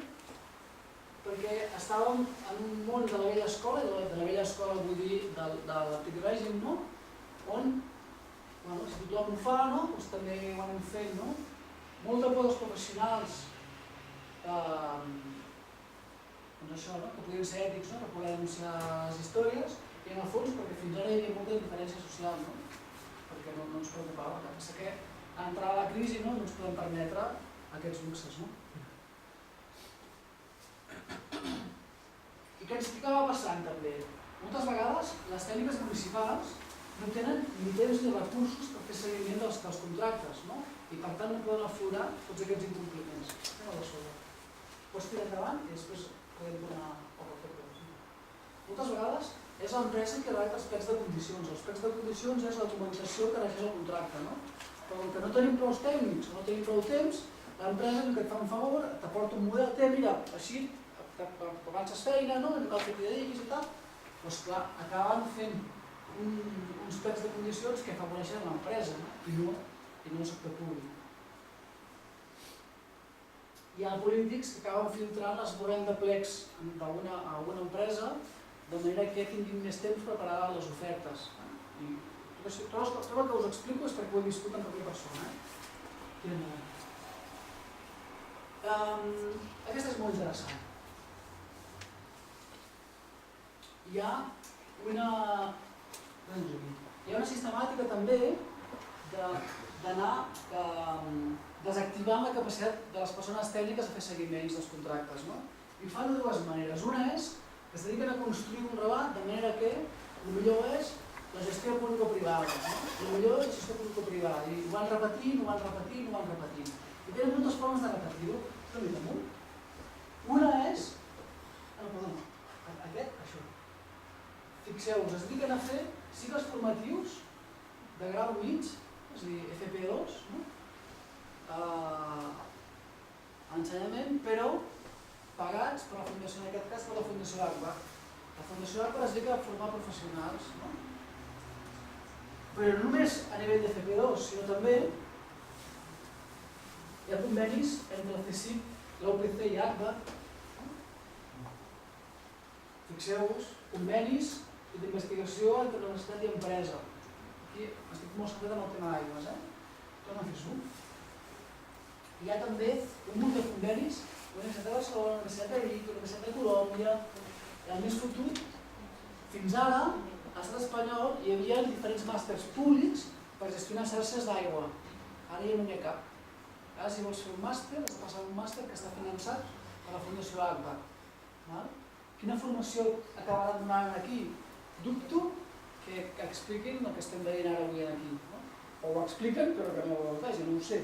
perquè estàvem en un món de la vella escola, i de la vella escola vull dir de l'antic règim, on, si tothom ho fa, doncs també ho anem fent, molta por dels professionals, doncs això, que podien ser ètics per poder denunciar les històries, i en el fons perquè fins ara hi havia molta diferència social, perquè no ens preocupava. El que passa que a entrar a la crisi no ens podem permetre aquests luxes. I què acaba passant també? Moltes vegades les tècniques municipals no tenen ni temps ni recursos per fer seguiment dels contractes, i per tant no poden aflorar tots aquests incompliments. Pots tirar endavant i després podem tornar a fer-ho. Moltes vegades és l'empresa que redacta els plecs de condicions. Els plecs de condicions és la documentació que regeix el contracte. Però com que no tenim prou tècnics o no tenim prou temps, l'empresa que et fa un favor, t'aporta un model, mira, així avances feina, no cal que t'hi dediquis i tal, doncs clar, acaben fent uns plecs de condicions que afavoreixen l'empresa i no el sector públic. Hi ha polítics que acaben filtrant l'esborrany de plecs a alguna empresa de manera que tinguin més temps per preparar les ofertes. I tot el que us explico és perquè ho he viscut en propera persona. Aquesta és molt interessant. Hi ha una sistemàtica també d'anar desactivant la capacitat de les persones tècniques a fer seguiments dels contractes. I ho fan de dues maneres. Una és que es dediquen a construir un relat de manera que el millor és la gestió público-privada. El millor és la gestió público-privada. I ho van repetint, ho van repetint, ho van repetint. I tenen moltes formes de repetir-ho. Una és... això. Fixeu-vos, es dediquen a fer cicles formatius de grau mig, és a dir, FP2, ensenyament, però pagats per la Fundació, en aquest cas per la Fundació Agbar. La Fundació Agbar es dedica a formar professionals, però no només a nivell de FP2, sinó també hi ha convenis entre el CSIC, l'UPC i Agbar. Fixeu-vos, convenis d'investigació entre universitat i empresa. Aquí estic molt centrat en el tema d'aigües, torna a fer-s'ho. Hi ha també un munt de convenis, la Universitat de Barcelona, la Universitat de Vic, la Universitat de Colòmbia, i el més fotut, fins ara, a l'estat espanyol hi havia diferents màsters públics per gestionar xarxes d'aigua. Ara ja no n'hi ha cap. Ara si vols fer un màster, has de passar un màster que està finançat per la Fundació Agbar. Quina formació acabaran donant aquí? Dubto que expliquin el que estem veient ara avui aquí. O ho expliquen, però que no ho vegin, no ho sé.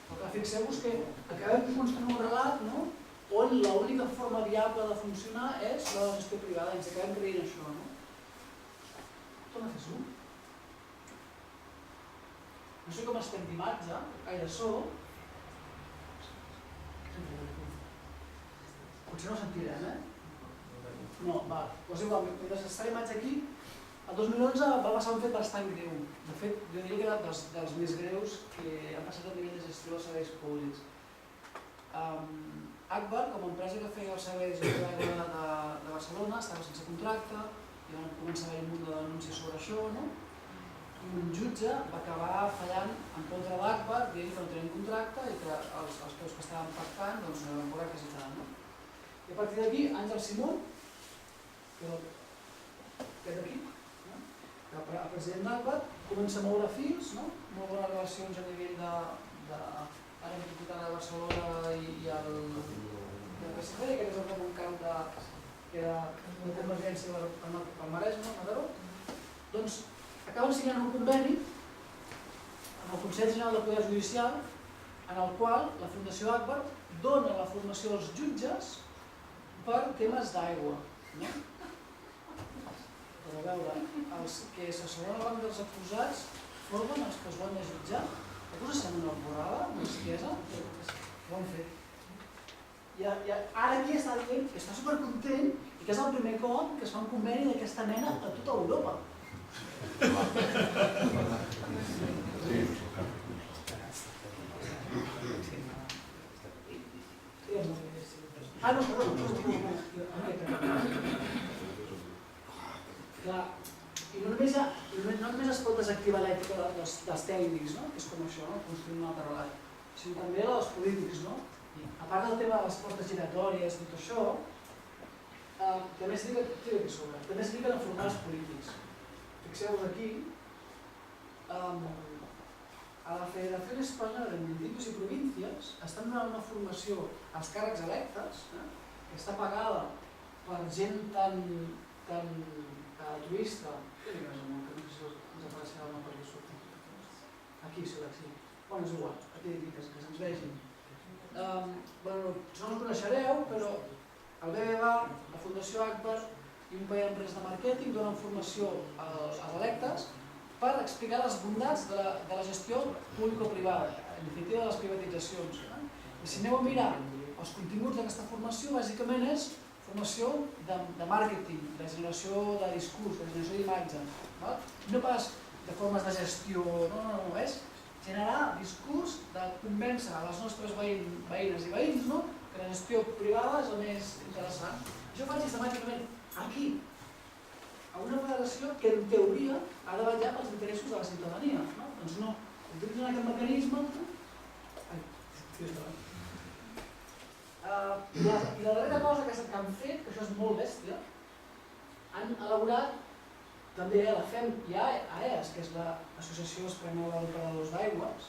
Però fixeu-vos que acabem construint un relat on l'única forma viable de funcionar és la gestió privada, ens acabem creient això. Torna a fer-s'ho. No sé com estem d'imatge, gaire so. Potser no sentirem, No, va, doncs igual, mentre està l'imatge aquí, el 2011 va passar un fet bastant greu. De fet, jo diria que era dels més greus que han passat a nivell de gestió dels serveis públics. Agbar, com a empresa que feia els serveis de Barcelona, estava sense contracte, i van començar a haver un munt de denúncies sobre això, i un jutge va acabar fallant en contra d'Agbar, dient que no tenien contracte i que els preus que estaven pactant no eren correctes i tal. I a partir d'aquí, Àngel Simón, aquest d'aquí, el president d'Agbar, comença a moure fils, molt bones relacions a nivell de l'àrea metropolitana de Barcelona i el PSC, que és el Ramon Camp que era una convergència pel Maresme, Mataró. Doncs acaben signant un conveni amb el Consell General de Poder Judicial en el qual la Fundació Agbar dona la formació als jutges per temes d'aigua. Per veure, els que s'asseguren davant dels acusats formen els que es van de jutjar. Què us sembla una borrada, una bestiesa? Ho han fet. I ara aquí està dient que està supercontent i que és el primer cop que es fa un conveni d'aquesta mena a tota Europa. Clar, i no només es pot desactivar l'ètica dels tècnics, que és com això, construir un altre relat, sinó també la dels polítics. A part del tema de les portes giratòries i tot això, també es dediquen a formar els polítics. Fixeu-vos aquí, a la Federació Espanyola de Municipios i Províncias estan donant una formació als càrrecs electes que està pagada per gent tan altruista. Què digues, amor, que no sé si ens apareixerà una per sota. Aquí, sí. Bueno, és igual, aquí que se'ns vegin. No us coneixereu, però el BBVA, la Fundació Agbar i un parell d'empreses de màrqueting donen formació als electes per explicar les bondats de la gestió público-privada, en definitiva de les privatitzacions. I si aneu a mirar els continguts d'aquesta formació, bàsicament és formació de màrqueting, de generació de discurs, de generació d'imatge. No pas de formes de gestió, no, és generar discurs de convèncer a les nostres veïnes i veïns que la gestió privada és el més interessant. Això ho fan sistemàticament aquí, a una federació que en teoria ha de vetllar pels interessos de la ciutadania. Doncs no, utilitzen aquest mecanisme. I la darrera cosa que han fet, que això és molt bèstia, han elaborat també la FEM i AES, que és l'Associació Espanyola d'Operadors d'Aigües,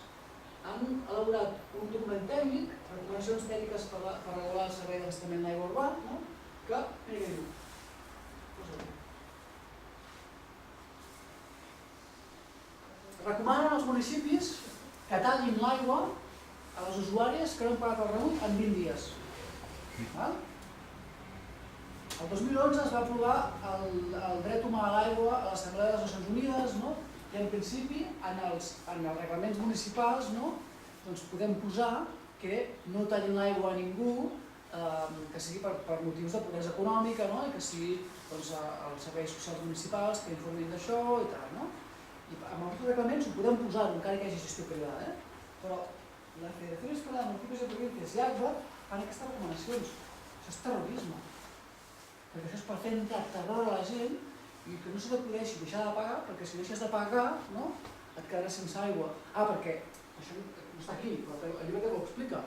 han elaborat un document tècnic, recomanacions tècniques per regular el servei d'abastament d'aigua urbà, que, mira què diu, recomanen als municipis que tallin l'aigua a les usuàries que no han pagat el rebut en 20 dies. El 2011 es va aprovar el dret humà a l'aigua a l'Assemblea de les Nacions Unides i en principi en els reglaments municipals podem posar que no tallin l'aigua a ningú que sigui per motius de pobresa econòmica i que sigui els serveis socials municipals que informin d'això i tal. I amb els reglaments ho podem posar encara que hi hagi gestió privada, però la Federació Espanyola de Municipis i Províncias i ACBA fan aquestes recomanacions. Això és terrorisme, perquè això és per fer entrar terror a la gent i que no se t'acudeixi deixar de pagar, perquè si deixes de pagar et quedaràs sense aigua. Perquè això no està aquí, però el llibre que ho explica.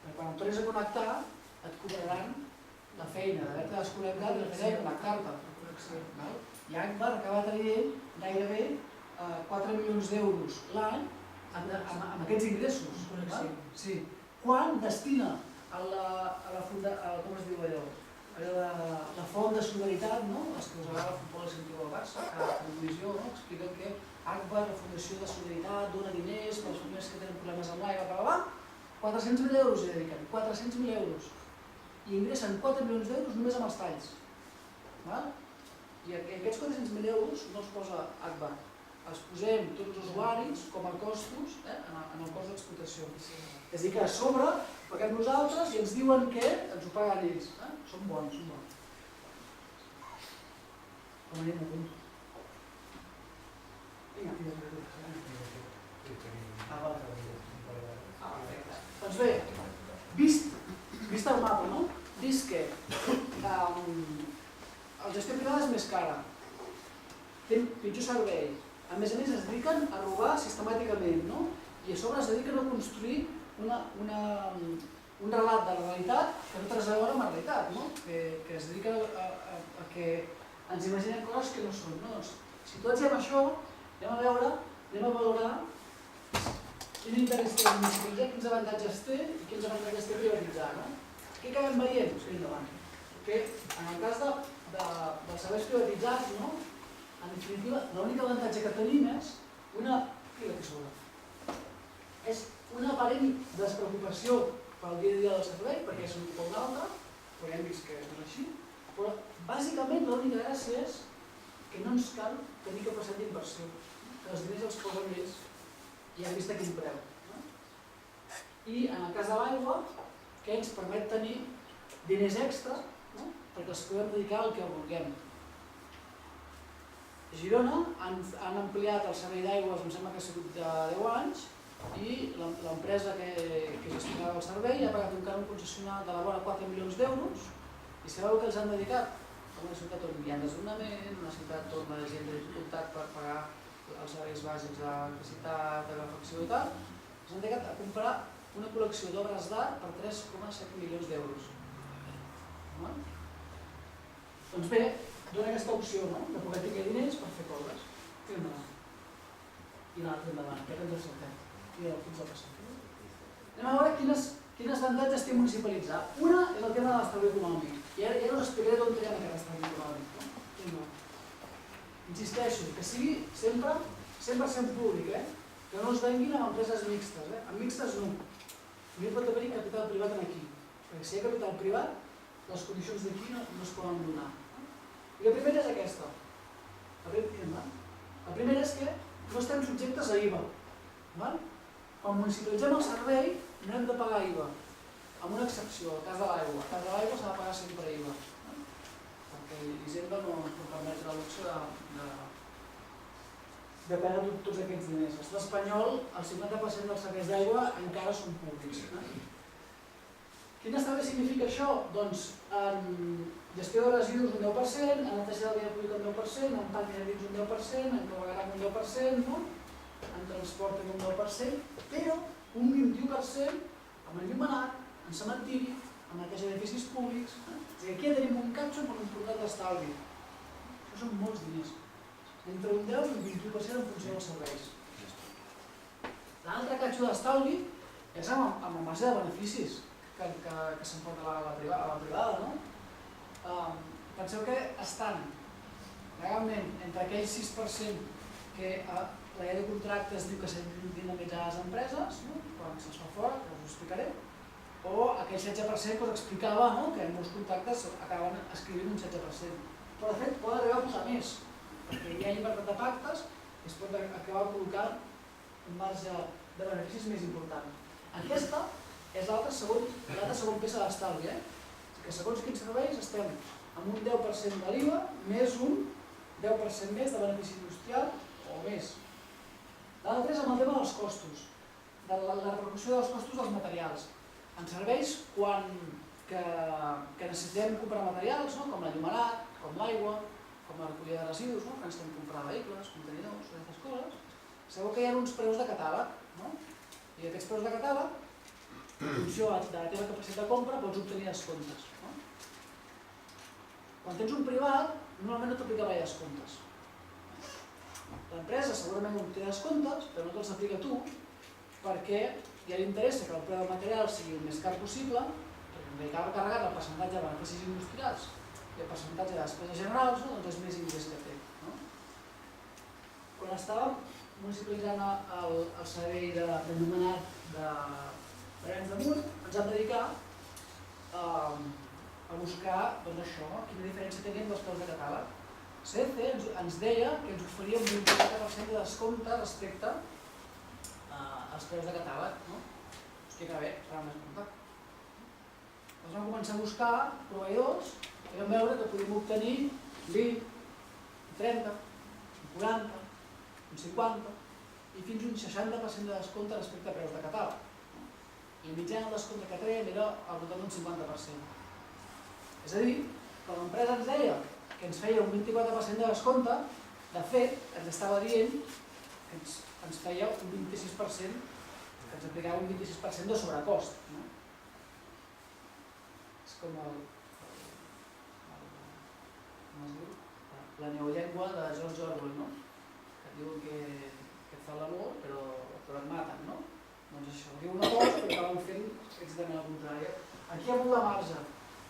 Perquè quan et tornis a connectar et cobraran la feina d'haver-te desconnectat i la feina de connectar-te. I ACBA acaba traient gairebé 4 milions d'euros l'any amb aquests ingressos. Quan destina a la font de solidaritat, els que us agrada el futbol i sentiu el Barça, a la comissió expliquen que ACBA, la Fundació de Solidaritat, dona diners per les famílies que tenen problemes amb l'aigua, 400.000 euros hi dediquen, 400.000 euros. I ingressen 4 milions d'euros només amb els talls. I aquests 400.000 euros no els posa ACBA, els posem tots els usuaris com a costos en el cost d'explotació. És a dir, que a sobre paguem nosaltres i ens diuen que ens ho paguen ells. Són bons, són bons. Com anem a punt? Doncs bé, vist el mapa, vist que la gestió privada és més cara, té pitjor servei, a més es dediquen a robar sistemàticament i a sobre es dediquen a construir un relat de la realitat que no té res a veure amb la realitat, que es dedica a que ens imaginem coses que no són. Situats en això, anem a valorar quin interès té municipalitzar, quins avantatges té i quins avantatges té privatitzar. Què acabem veient? Que en el cas dels serveis privatitzats, en definitiva, l'únic avantatge que tenim és una aparent despreocupació pel dia a dia del servei, perquè és un cop d'altre, però ja hem vist que no és així, però bàsicament l'única gràcia és que no ens cal tenir capacitat d'inversió, que els diners els posen ells i hem vist a quin preu. I en el cas de l'aigua, que ens permet tenir diners extra perquè els podem dedicar al que vulguem. A Girona han ampliat el servei d'aigües, em sembla que ha sigut de 10 anys, i l'empresa que gestionava el servei ha pagat un cànon concessional de la vora 4 milions d'euros i sabeu que els han dedicat a una ciutat on hi ha desnonament, una ciutat on la gent té dificultat per pagar els serveis bàsics d'electricitat, de calefacció i tal, els han dedicat a comprar una col·lecció d'obres d'art per 3,7 milions d'euros. Doncs bé, dona aquesta opció de poder tenir diners per fer coses. I endavant. I l'altre endavant, que ens el saltem. I el fins al passat. Anem a veure quines avantatges té municipalitzar. Una és el tema de l'estalvi econòmic. I ara us explicaré d'on traiem aquest estalvi econòmic. Insisteixo, que sigui sempre 100% públic, que no es venguin amb empreses mixtes. Amb mixtes no. No hi pot haver capital privat aquí. Perquè si hi ha capital privat, les condicions d'aquí no es poden donar. I la primera és aquesta. La primera és que no estem subjectes a IVA. Quan municipalitzem el servei no hem de pagar IVA, amb una excepció, el cas de l'aigua. El cas de l'aigua s'ha de pagar sempre IVA. depèn de tots aquests diners. L'estat espanyol, el 50% dels serveis d'aigua encara són públics. Quin estalvi significa això? Doncs en gestió de residus un 10%, en neteja de la via pública un 10%, en parc jardins un 10%, en clavegueram un 10%, en transport un 10%, però un 21% amb enllumenat, en cementiri, en neteja d'edificis públics. És a dir, aquí ja tenim un catxo per un portat d'estalvi. Això són molts diners. Entre un 10 i un 21% en funció dels serveis. L'altre catxo d'estalvi és amb el marge de beneficis que s'emporta a la privada, no? Penseu que estan legalment entre aquell 6% que a la llei de contractes diu que s'han de dinamitzar les empreses, quan se'ls fa fora, que us ho explicaré, o aquell 16% que us explicava, que en molts contractes acaben escrivint un 16%. Però de fet poden arribar a posar més, perquè hi ha llibertat de pactes i es pot acabar col·locant un marge de beneficis més important. Aquesta és l'altra segon peça d'estalvi, que segons quins serveis estem amb un 10% de l'IVA més un 10% més de benefici industrial o més. L'altre és amb el tema dels costos, de la repercussió dels costos dels materials. En serveis que necessitem comprar materials, com l'enllumenat, com l'aigua, com la recollida de residus, que necessitem comprar vehicles, contenidors, aquestes coses, sabeu que hi ha uns preus de catàleg, i aquests preus de catàleg, en funció de la teva capacitat de compra, pots obtenir descomptes. Quan tens un privat, normalment no t'aplica mai descomptes. L'empresa segurament obté descomptes, però no te'ls aplica tu, perquè ja li interessa que el preu del material sigui el més car possible, perquè li acaba carregat el percentatge de beneficis industrials i el percentatge de despeses generals, doncs és més ingrés que té. Quan estàvem municipalitzant el servei d'enllumenat de Arenys de Munt, ens vam dedicar a buscar quina diferència tenien dels preus de catàleg. CECE ens deia que ens oferia un 24% de descompte respecte als preus de catàleg. Hòstia, que bé, serà més compte. Llavors vam començar a buscar proveïdors i vam veure que podíem obtenir un 20, un 30, un 40, un 50 i fins un 60% de descompte respecte a preus de catàleg. I la mitjana del descompte que traiem era al voltant d'un 50%. És a dir, quan l'empresa ens deia que ens feia un 24% de descompte, de fet, ens estava dient que ens feia un 26%, que ens aplicava un 26% de sobrecost. És com la neollengua de George Orwell, que et diuen que et fa l'amor, però et maten, no? Doncs això, diu una cosa però acaben fent exactament el contrari. Aquí hi ha molt de marge.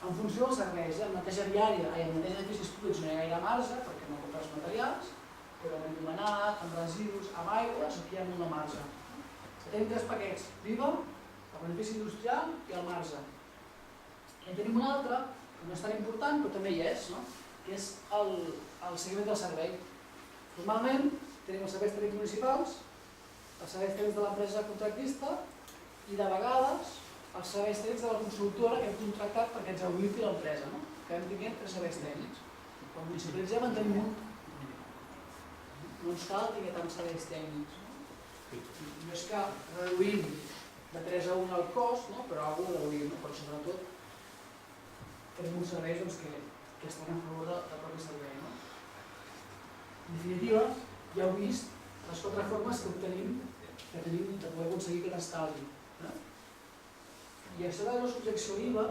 En funció dels serveis, en neteja viària, en neteja d'edificis públics no hi ha gaire marge perquè no compres materials, però en enllumenat, en residus, amb aigües, aquí hi ha molt de marge. Tenim tres paquets, l'IVA, el benefici industrial i el marge. I en tenim un altre, que no és tan important, però també hi és, que és el seguiment del servei. Normalment tenim els serveis tècnics municipals, els serveis tècnics de l'empresa contractista i de vegades els serveis tècnics de la consultora que hem contractat perquè ens auditi l'empresa, que hem tingut tres serveis tècnics. Quan municipalitzem en tenim un. No ens cal tenir tants serveis tècnics. No és que reduïm de 3 a 1 el cost, però alguna cosa reduïm, però sobretot tenim uns serveis que estan a favor del propi servei. En definitiva, ja heu vist les 4 formes que tenim de poder aconseguir aquest estalvi. I això de la subjecció a l'IVA,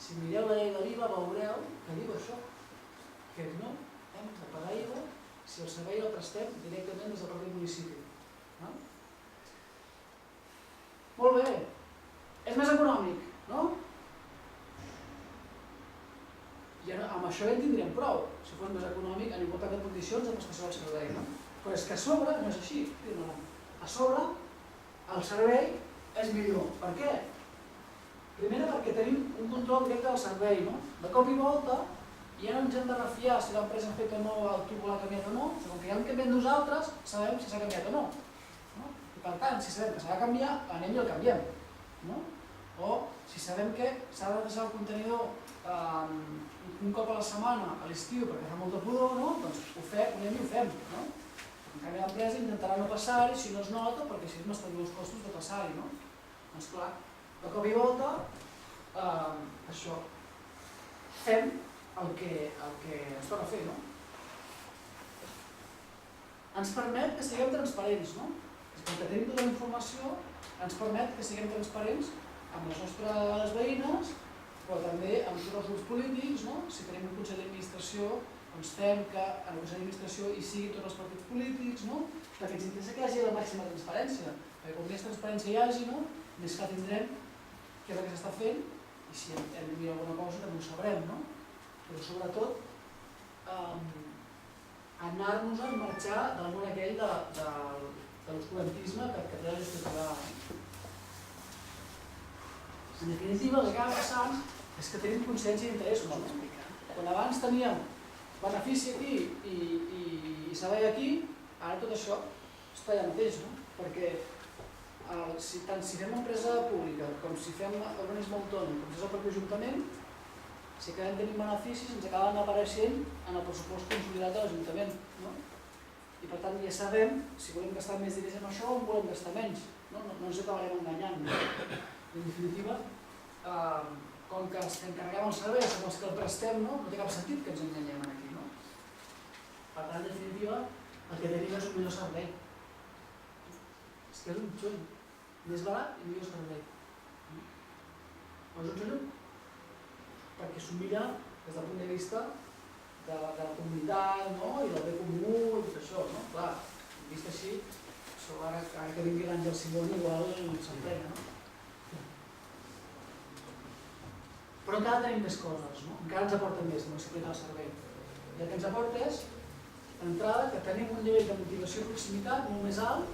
si mireu la llei de l'IVA veureu que diu això, que no hem de pagar IVA si el servei el prestem directament des del propi municipi. Molt bé, és més econòmic, no? I amb això ja en tindríem prou. Si fos més econòmic, en igualtat de condicions de prestació del servei. Però és que a sobre no és així. A sobre el servei és millor. Per què? Primera perquè tenim un control directe del servei. De cop i volta ja no ens hem de refiar si l'empresa ha fet o no el tubo l'ha canviat o no, sinó que ja hem canviat nosaltres, sabem si s'ha canviat o no. I per tant, si sabem que s'ha de canviar, anem i el canviem. O si sabem que s'ha de deixar el contenidor un cop a la setmana a l'estiu perquè fa molta pudor, doncs ho anem i ho fem. En canvi, l'empresa intentarà no passar-hi si no es nota, perquè així m'estalvio els costos de passar-hi, no? Doncs clar, de cop i volta, això, fem el que ens toca fer, no? Ens permet que siguem transparents, no? Com que tenim tota la informació, ens permet que siguem transparents amb les nostres veïnes, però també amb tots els grups polítics, no? Si tenim un consell d'administració, doncs fem que en el consell d'administració hi siguin tots els partits polítics, no? Perquè ens interessa que hi hagi la màxima transparència, perquè com més transparència hi hagi, no? Més clar tindrem què és el que s'està fent i si hem de dir alguna cosa també ho sabrem, no? Però sobretot anar-nos a marxar del món aquell de l'oscurantisme que té la gestió privada. En definitiva, el que acaba passant és que tenim consciència d'interessos. Quan abans teníem benefici aquí i servei aquí, ara tot això està allà mateix, no? Perquè tant si fem empresa pública com si fem organisme autònom, com si és el propi ajuntament, si acabem tenint beneficis ens acaben apareixent en el pressupost consolidat de l'Ajuntament, no? I per tant ja sabem si volem gastar més diners en això o volem gastar menys, no ens acabarem enganyant, no? En definitiva, com que ens encarreguem els serveis amb els que el prestem, no té cap sentit que ens enganyem aquí, no? Per tant, en definitiva, el que tenim és un millor servei. És que és un xull, més barat i millor servei. No és un xull? Perquè s'ho mira des del punt de vista de la comunitat, no? I del bé comú i tot això, no? Clar, vist així, ara que vingui l'Àngel Simón igual s'emprenya, no? Però encara tenim més coses, no? Encara ens aporten més de l'explicar el servei. I el que ens aporta és, d'entrada, que tenim un nivell de motivació i proximitat molt més alt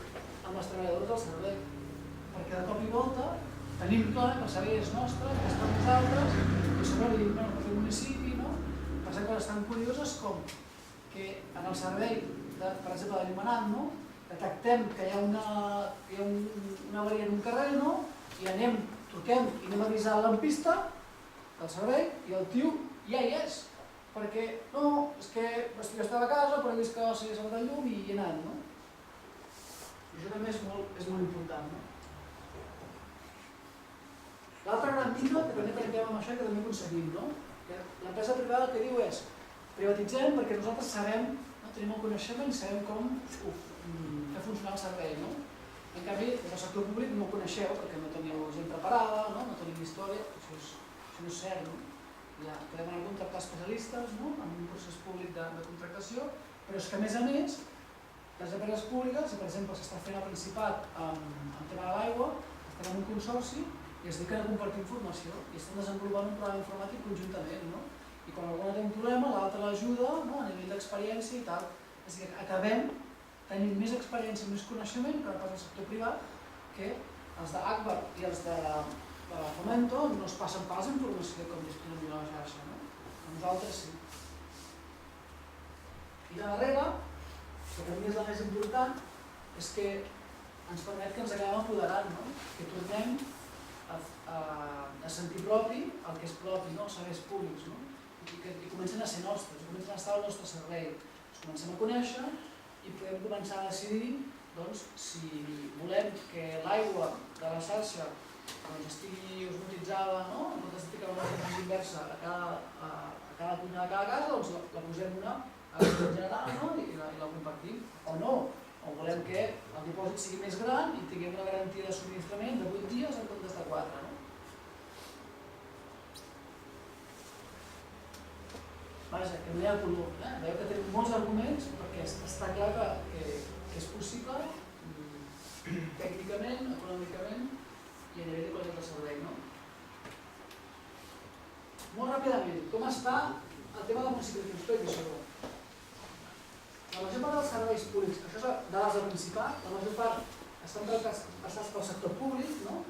amb els treballadors del servei. Perquè de cop i volta tenim clar que el servei és nostre, que està amb nosaltres, i sobre li dic, bueno, el municipi, no? Passen coses tan curioses com que en el servei, per exemple, de l'Illuminat, no? Detectem que hi ha una avaria en un carrer, no? I anem, truquem i anem a avisar a l'ampista del servei i el tio ja hi és, perquè no, és que jo estava a casa però he vist que s'havia saltat el llum i he anat, no? I això també és molt important, no? L'altra gran dita que també trenquem amb això i que també aconseguim, no? L'empresa privada el que diu és privatitzem perquè nosaltres sabem, tenim el coneixement i sabem com fer funcionar el servei, no? En canvi, des del sector públic no ho coneixeu perquè no teniu gent preparada, no teniu història, això no és cert, no? Ja podem anar a contractar especialistes en un procés públic de contractació, però és que a més, les empreses públiques, si per exemple s'està fent el Principat amb el tema de l'aigua, estan en un consorci i es dediquen a compartir informació i estan desenvolupant un programa informàtic conjuntament, no? I quan algú té un problema, l'altre l'ajuda a nivell d'experiència i tal. És a dir, acabem tenint més experiència i més coneixement que pas al sector privat que els d'Agbar i els de Fomento no es passen pas informació com gestionar millor la xarxa, no? Nosaltres sí. I la darrera, que també és la més important, és que ens permet que ens acabem apoderant, no? Que tornem a sentir propi el que és propi, no? Els serveis públics, no? I comencen a ser nostres, comencen a estar al nostre servei. Ens comencem a conèixer i podem començar a decidir si volem que l'aigua de la xarxa estigui osmotitzada, no? En comptes de ficar una cosa inversa a cada cuina de cada casa, doncs la posem una a la general, no? I la compartim. O no, o volem que el dipòsit sigui més gran i tinguem una garantia de subministrament de 8 dies en comptes de 4, no? Vaja, que no hi ha color, veieu que tenim molts arguments perquè està clar que és possible tècnicament, econòmicament i a nivell de qualitat de servei, no? Molt ràpidament, com està el tema de municipalització i això? La major part dels serveis públics, això és dades del Principat, la major part estan passats pel sector públic, no?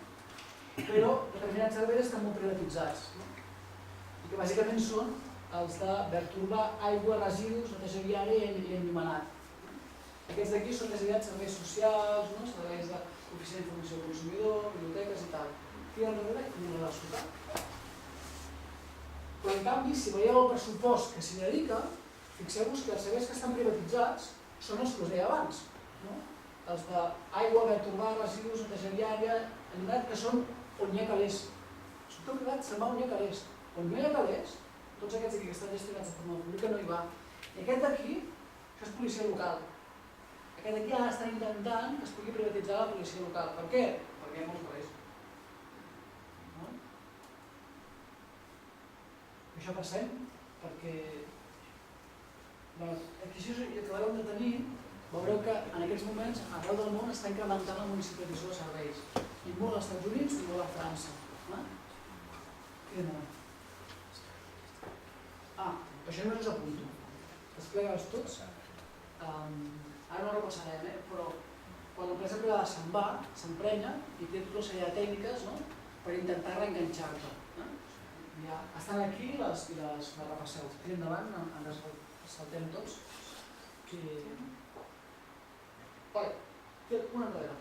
Però determinats serveis estan molt privatitzats, no? I que bàsicament són els de verd urbà, aigua, residus, neteja viària i enllumenat. Aquests d'aquí són més aviat serveis socials, serveis d'oficina d'informació del consumidor, biblioteques i tal. Aquí al darrere hi ha la ciutat. Però en canvi, si veieu el pressupost que s'hi dedica, fixeu-vos que els serveis que estan privatitzats són els que us deia abans, no? Els d'aigua, verd urbà, residus, neteja viària, que són on hi ha calés. El sector privat se'n va on hi ha calés. On no hi ha calés, tots aquests aquí que estan gestionats de forma pública no hi va. I aquest d'aquí, això és policia local. Aquest d'aquí ara estan intentant que es pugui privatitzar la policia local. Per què? Perquè hi ha molts calés. Això passem, perquè l'adquisició que acabem de tenir, veureu que en aquests moments arreu del món està incrementant la municipalització de serveis. I molt als Estats Units i molt a França. Això només us apunto. Desplegar-los tots. Ara no repassarem, però quan l'empresa privada se'n va, s'emprenya i té tota una sèrie de tècniques per intentar reenganxar-te. Estan aquí i les repasseu. Tiri endavant, ens saltem tots. Una enrere.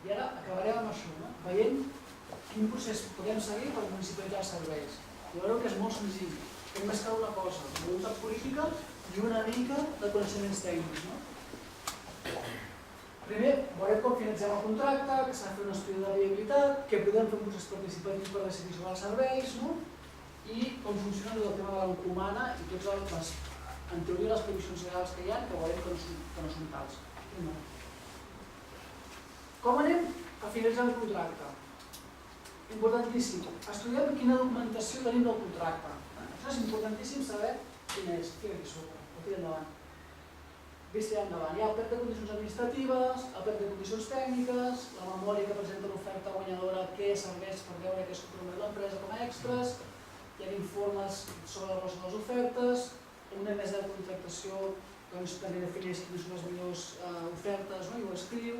I ara acabarem amb això, veient quin procés podem seguir per municipalitzar els serveis. I veureu que és molt senzill. Hem d'escar una cosa, voluntat política i una mica de coneixements tècnics. Primer, veurem com finalitzem el contracte, que s'ha de fer un estudi de viabilitat, que podem fer un procés participatiu per decidir sobre els serveis, i com funciona el tema de l'encomana i totes en teoria, les previsions legals que hi ha, que veurem que no són tals. Com anem a finalitzar el contracte? Importantíssim, estudiem quina documentació tenim del contracte. Això és importantíssim saber quin és. Tira aquí sobre, o tira endavant. Vist endavant. Hi ha el plec de condicions administratives, el plec de condicions tècniques, la memòria que presenta l'oferta guanyadora, què serveix per veure què es compromet l'empresa com a extras, hi ha informes sobre la relació de les ofertes, una mesa de contractació també defineix quines són les millors ofertes i ho escriu,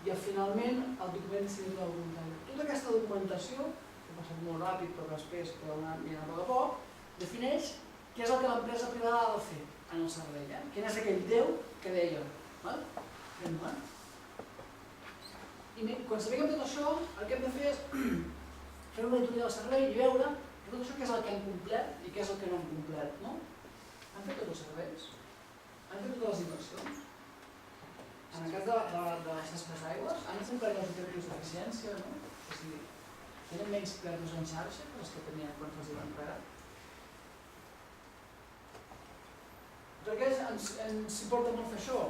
i finalment el document civil del voluntari. Tota aquesta documentació, que ha passat molt ràpid però després podeu anar mirant a poc a poc, defineix què és el que l'empresa privada ha de fer en el servei. Quin és aquell Déu que deia. I quan sapiguem tot això, el que hem de fer és fer una auditoria del servei i veure tot això què és el que han complert i què és el que no han complert. Han fet tots els serveis? Han fet totes les inversions? En el cas de les xarxes d'aigües, han complert els objectius d'eficiència, o sigui, tenen menys pèrdues en xarxa que les que tenien quan els hi van pagar. Per què ens importa molt fer això?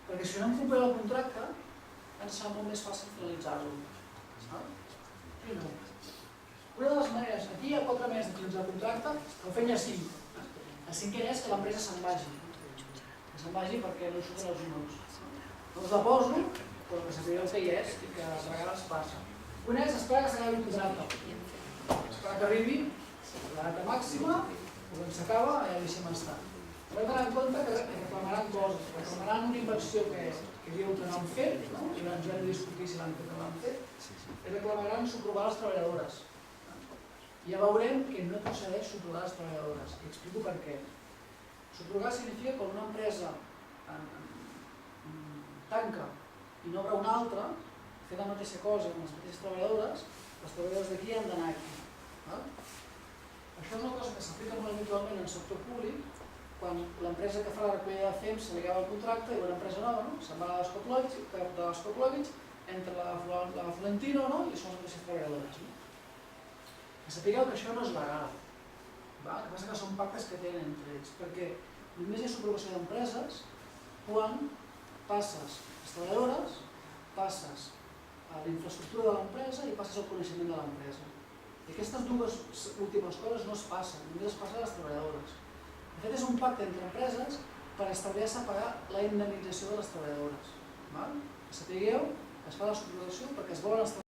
Perquè si no hem complert el contracte, ens fa molt més fàcil finalitzar-lo. Una de les maneres, aquí hi ha 4 maneres de finalitzar el contracte, però fent ja 5. El 5è és que l'empresa se'n vagi. Que se'n vagi perquè no surten els números. No us la poso, però que sapigueu què hi és i que a vegades passa. Una és esperar que s'acabi el contracte. Esperar que arribi la data màxima, quan s'acaba, ja deixem estar. Però hem d'anar en compte que reclamaran coses, reclamaran una inversió que diu que no han fet, i ens hem de discutir si l'han fet o no l'han fet, i reclamaran subrogar les treballadores. I ja veurem que no procedeix subrogar les treballadores. I explico per què. Subrogar significa que quan una empresa tanca i n'obre una altra, fer la mateixa cosa amb les mateixes treballadores, les treballadores d'aquí han d'anar aquí. Això és una cosa que s'aplica molt habitualment en el sector públic, quan l'empresa que fa la recollida de FEMS se li acaba el contracte i una empresa nova, se'n va a l'Escoplovic, entra la Florentino i són les mateixes treballadores. Que sapigueu que això no és legal. El que passa que són pactes que tenen entre ells, perquè només hi ha subrogació d'empreses quan passes les treballadores, passes a la infraestructura de l'empresa i passes al coneixement de l'empresa. I aquestes dues últimes coses no es passen, només es passen a les treballadores. De fet, és un pacte entre empreses per establir-se a pagar la indemnització de les treballadores. Que sapigueu que es fa la subrogació perquè es volen